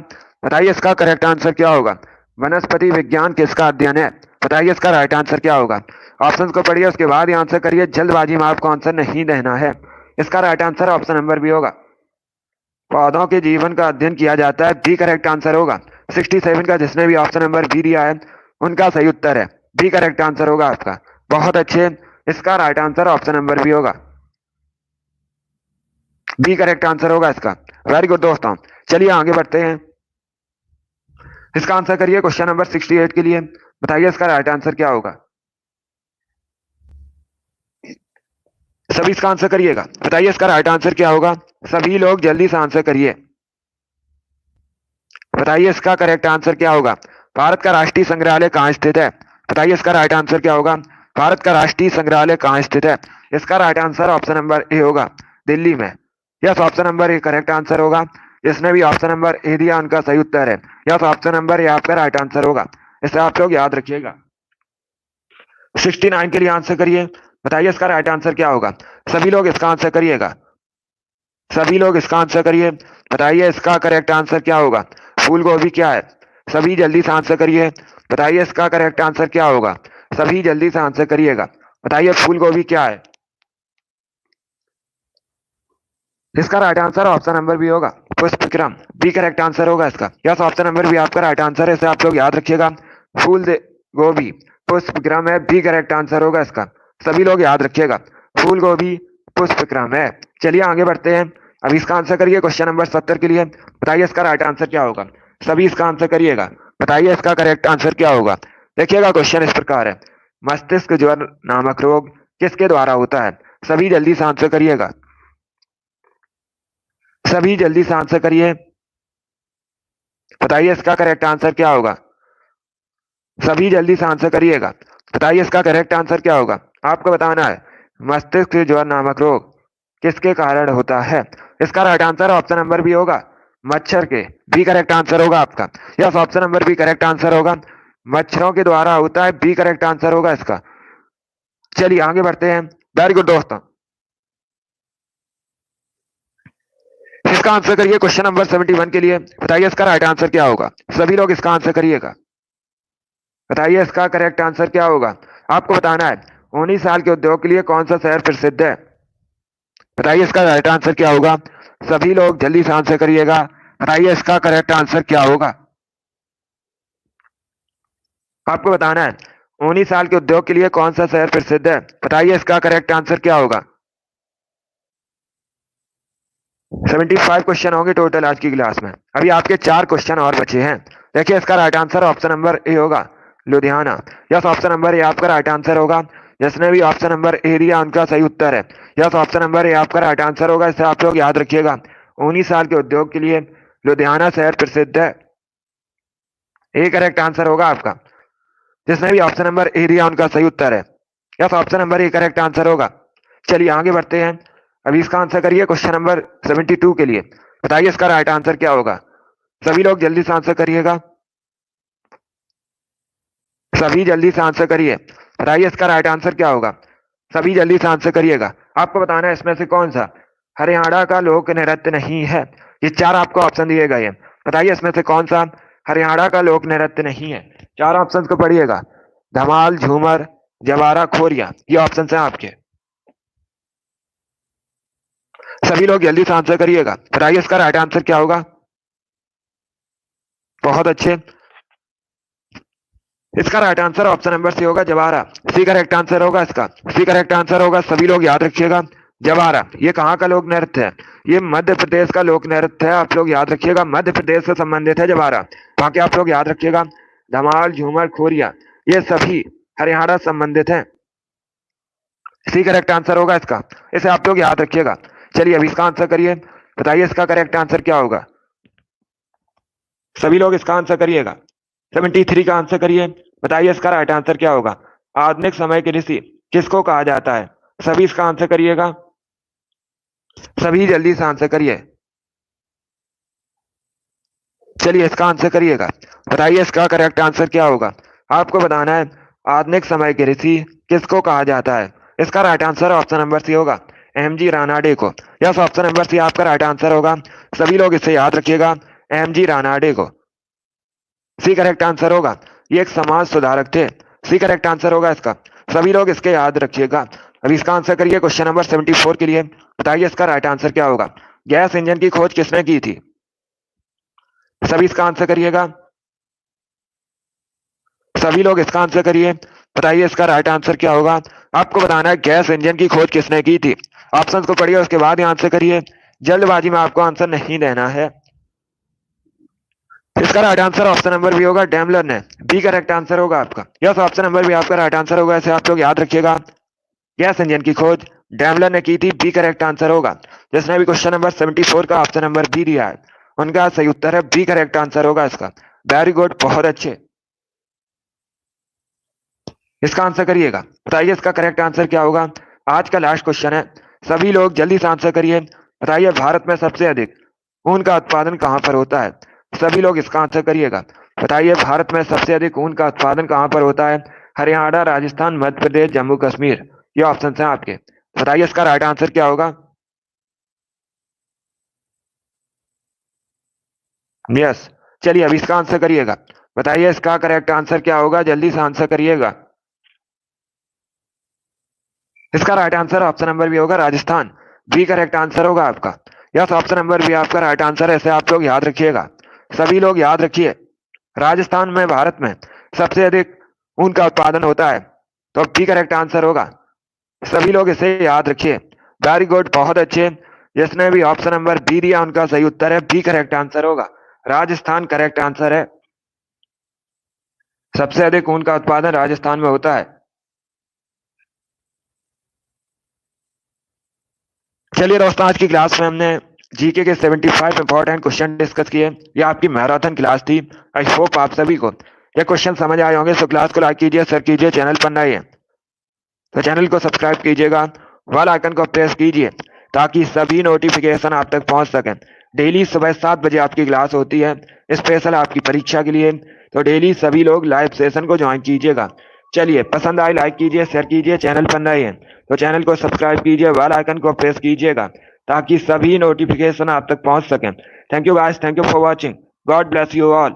बताइए इसका करेक्ट आंसर क्या होगा। वनस्पति विज्ञान किसका अध्ययन है। बताइए इसका राइट आंसर क्या होगा। ऑप्शंस को पढ़िए, उसके बाद ही आंसर करिए, जल्दबाजी में आपको आंसर नहीं देना है। इसका right answer option number B होगा, पौधों के जीवन का अध्ययन किया जाता है, बी करेक्ट आंसर होगा। 67 का जिसने भी ऑप्शन नंबर बी दिया है उनका सही उत्तर है, बी करेक्ट आंसर होगा आपका। बहुत अच्छे, इसका right answer option number B होगा, बी करेक्ट आंसर होगा इसका। वेरी गुड दोस्तों, चलिए आगे बढ़ते हैं। इसका आंसर करिए क्वेश्चन नंबर 68 के लिए, बताइए इसका राइट आंसर क्या होगा। सभी इसका आंसर करिएगा, बताइए इसका राइट आंसर क्या होगा। सभी लोग जल्दी से आंसर करिए, बताइए इसका करेक्ट आंसर क्या होगा। भारत का राष्ट्रीय संग्रहालय कहाँ स्थित है। बताइए इसका राइट आंसर क्या होगा। भारत का राष्ट्रीय संग्रहालय कहाँ स्थित है। इसका right answer option number A होगा, दिल्ली में। Yes, option number A correct answer होगा, जिसने भी ऑप्शन नंबर ए दिया उनका सही उत्तर है। यस, ऑप्शन नंबर ए आपका राइट आंसर होगा, इसे आप लोग याद रखिएगा। 69 के लिए आंसर करिए, बताइए इसका राइट आंसर क्या होगा। सभी लोग इसका आंसर करिएगा, सभी लोग इसका आंसर करिए, बताइए इसका करेक्ट आंसर क्या होगा। फूल गोभी क्या है। सभी जल्दी से आंसर करिए, बताइए इसका करेक्ट आंसर क्या होगा। सभी जल्दी से आंसर करिएगा, बताइए फूल गोभी क्या है। इसका right answer option number B होगा, पुष्पक्रम, बी करेक्ट आंसर होगा इसका। यस, ऑप्शन नंबर बी आपका राइट आंसर है, इसे आप लोग याद रखिएगा। फूल गोभी पुष्पक्रम है, बी करेक्ट आंसर होगा इसका। सभी लोग याद रखिएगा, फूल गोभी पुष्पक्रम है। चलिए आगे बढ़ते हैं। अब इसका आंसर करिए क्वेश्चन नंबर 70 के लिए, बताइए इसका राइट आंसर क्या होगा। सभी इसका आंसर करिएगा, बताइए इसका करेक्ट आंसर क्या होगा। देखिएगा क्वेश्चन इस प्रकार है, मस्तिष्क ज्वर नामक रोग किसके द्वारा होता है। सभी जल्दी से आंसर करिएगा, सभी जल्दी से आंसर करिए, बताइए इसका करेक्ट आंसर क्या होगा। सभी जल्दी से आंसर करिएगा, बताइए इसका करेक्ट आंसर क्या होगा। आपको बताना है मस्तिष्क ज्वर नामक रोग किसके कारण होता है। इसका right answer option number B होगा, मच्छर के, बी करेक्ट आंसर होगा आपका। Yes, option number B correct answer होगा, मच्छरों के द्वारा होता है, बी करेक्ट आंसर होगा इसका। चलिए आगे बढ़ते हैं। वेरी गुड दोस्तों, इसका आंसर करिए क्वेश्चन नंबर 71 के लिए, बताइए इसका राइट आंसर क्या होगा। सभी लोग इसका आंसर करिएगा, बताइए इसका करेक्ट आंसर क्या होगा। आपको बताना है 19 साल के उद्योग के लिए कौन सा शहर प्रसिद्ध है। बताइए इसका राइट आंसर क्या होगा। सभी लोग जल्दी से आंसर करिएगा, बताइए इसका करेक्ट आंसर क्या होगा। आपको बताना है 19 साल के उद्योग के लिए कौन सा शहर प्रसिद्ध है। बताइए इसका करेक्ट आंसर क्या होगा। 75 क्वेश्चन होंगे टोटल आज की क्लास में, अभी आपके 4 क्वेश्चन और बचे हैं। देखिए इसका right answer option number A होगा, Ludhiana. Yes, option number A आपका राइट आंसर होगा, जिसने भी ऑप्शन नंबर ए दिया उनका सही उत्तर है यस। ऑप्शन नंबर ए आपका राइट आंसर होगा। इसे आप लोग याद रखिएगा। 19 साल के उद्योग के लिए लुधियाना शहर प्रसिद्ध है। ए करेक्ट आंसर होगा आपका। जिसने भी ऑप्शन नंबर ए दिया उनका सही उत्तर है yes. Option number A correct answer होगा। चलिए आगे बढ़ते हैं। अभी इसका आंसर करिए क्वेश्चन नंबर 72 के लिए। बताइए इसका राइट आंसर क्या होगा। सभी लोग जल्दी से आंसर करिएगा। सभी जल्दी से आंसर करिए। बताइए इसका राइट आंसर क्या होगा। सभी जल्दी से आंसर करिएगा। आपको बताना है इसमें से कौन सा हरियाणा का लोक नृत्य नहीं है। ये 4 आपको ऑप्शन दिए गए हैं। बताइए इसमें से कौन सा हरियाणा का लोक नृत्य नहीं है। 4 ऑप्शन को पढ़िएगा। धमाल, झूमर, जवारा, खोरिया। ये ऑप्शन है आपके। सभी लोग जल्दी से आंसर करिएगा। बताइए इसका राइट आंसर क्या होगा। बहुत अच्छे। इसका right answer option number C होगा, जवारा। सी करेक्ट आंसर होगा इसका। सी करेक्ट आंसर होगा। सभी लोग याद रखिएगा। जवारा ये कहाँ का लोक नृत्य है। ये मध्य प्रदेश का लोक नृत्य है। आप लोग याद रखिएगा। मध्य प्रदेश से संबंधित है जवारा। बाकी आप लोग याद रखिएगा। धमाल, झूमर, खोरिया ये सभी हरियाणा संबंधित है। सी करेक्ट आंसर होगा इसका। इसे आप लोग याद रखिएगा। चलिए अभी इसका आंसर करिए। बताइए इसका करेक्ट आंसर क्या होगा। सभी लोग इसका आंसर करिएगा। 73 का आंसर करिए। बताइए इसका राइट आंसर क्या होगा। आधुनिक समय के ऋषि किसको कहा जाता है। सभी इसका आंसर करिएगा। सभी जल्दी से आंसर करिए। चलिए इसका आंसर करिएगा। बताइए इसका करेक्ट आंसर क्या होगा। आपको बताना है आधुनिक समय के ऋषि किसको कहा जाता है। इसका right answer option number C होगा, एम.जी. रानाडे को। यस, ऑप्शन नंबर सी आपका राइट आंसर होगा। सभी लोग इसे याद रखिएगा, एम.जी. रानाडे को। सी करेक्ट आंसर होगा। ये एक समाज सुधारक थे। सी करेक्ट आंसर होगा इसका। सभी लोग इसके याद रखिएगा। अभी इसका आंसर करिए क्वेश्चन नंबर 74 के लिए। बताइए इसका राइट आंसर क्या होगा। गैस इंजन की खोज किसने की थी। सभी इसका आंसर करिएगा। सभी लोग इसका आंसर करिए। बताइए इसका राइट आंसर क्या होगा। आपको बताना है गैस इंजन की खोज किसने की थी। ऑप्शन को पढ़िए, उसके बाद ही आंसर करिए। जल्दबाजी में आपको आंसर नहीं देना है। इसका right answer option number B होगा, डैमलर ने। बी करेक्ट आंसर होगा आपका। यस, ऑप्शन नंबर बी आपका राइट आंसर होगा। इसे आप लोग याद रखिएगा। गैस इंजन की खोज डैमलर ने की थी। बी करेक्ट आंसर होगा। जिसने भी क्वेश्चन नंबर 74 का ऑप्शन नंबर बी दिया है उनका सही उत्तर है बी करेक्ट आंसर होगा इसका। वेरी गुड, बहुत अच्छे। इसका आंसर करिएगा। बताइए इसका करेक्ट आंसर क्या होगा। आज का लास्ट क्वेश्चन है। सभी लोग जल्दी से आंसर करिए। बताइए भारत में सबसे अधिक ऊन का उत्पादन कहां पर होता है। सभी लोग इसका आंसर करिएगा। बताइए भारत में सबसे अधिक ऊन का उत्पादन कहां पर होता है। हरियाणा, राजस्थान, मध्य प्रदेश, जम्मू कश्मीर। ये ऑप्शन है आपके। बताइए इसका राइट आंसर क्या होगा। यस, चलिए अभी इसका आंसर करिएगा। बताइए इसका करेक्ट आंसर क्या होगा। जल्दी से आंसर करिएगा। इसका right answer option number B होगा, राजस्थान। बी करेक्ट आंसर होगा आपका। यस, ऑप्शन नंबर बी आपका राइट आंसर है। इसे आप लोग याद रखिएगा। सभी लोग याद रखिए। राजस्थान में भारत में सबसे अधिक ऊन का उत्पादन होता है, तो बी करेक्ट आंसर होगा। सभी लोग इसे याद रखिए। वेरी गुड, बहुत अच्छे। जिसने भी ऑप्शन नंबर बी दिया उनका सही उत्तर है बी करेक्ट आंसर होगा। राजस्थान करेक्ट आंसर है। सबसे अधिक ऊन का उत्पादन राजस्थान में होता है। चलिए दोस्तों, आज की क्लास में हमने जीके के 75 इंपॉर्टेंट क्वेश्चन डिस्कस किए। ये आपकी मैराथन क्लास थी। आई होप आप सभी को ये क्वेश्चन समझ आए होंगे। सो क्लास को लाइक कीजिए, शेयर कीजिए। चैनल पर नए हैं तो चैनल को सब्सक्राइब कीजिएगा। बेल आइकन को प्रेस कीजिए ताकि सभी नोटिफिकेशन आप तक पहुंच सकें। डेली सुबह 7 बजे आपकी क्लास होती है स्पेशल आपकी परीक्षा के लिए। तो डेली सभी लोग लाइव सेशन को ज्वाइन कीजिएगा। चलिए, पसंद आए लाइक कीजिए, शेयर कीजिए। चैनल पर नए हैं तो चैनल को सब्सक्राइब कीजिए, बेल आइकन को प्रेस कीजिएगा ताकि सभी नोटिफिकेशन आप तक पहुंच सकें। Thank you guys, thank you for watching. God bless you all.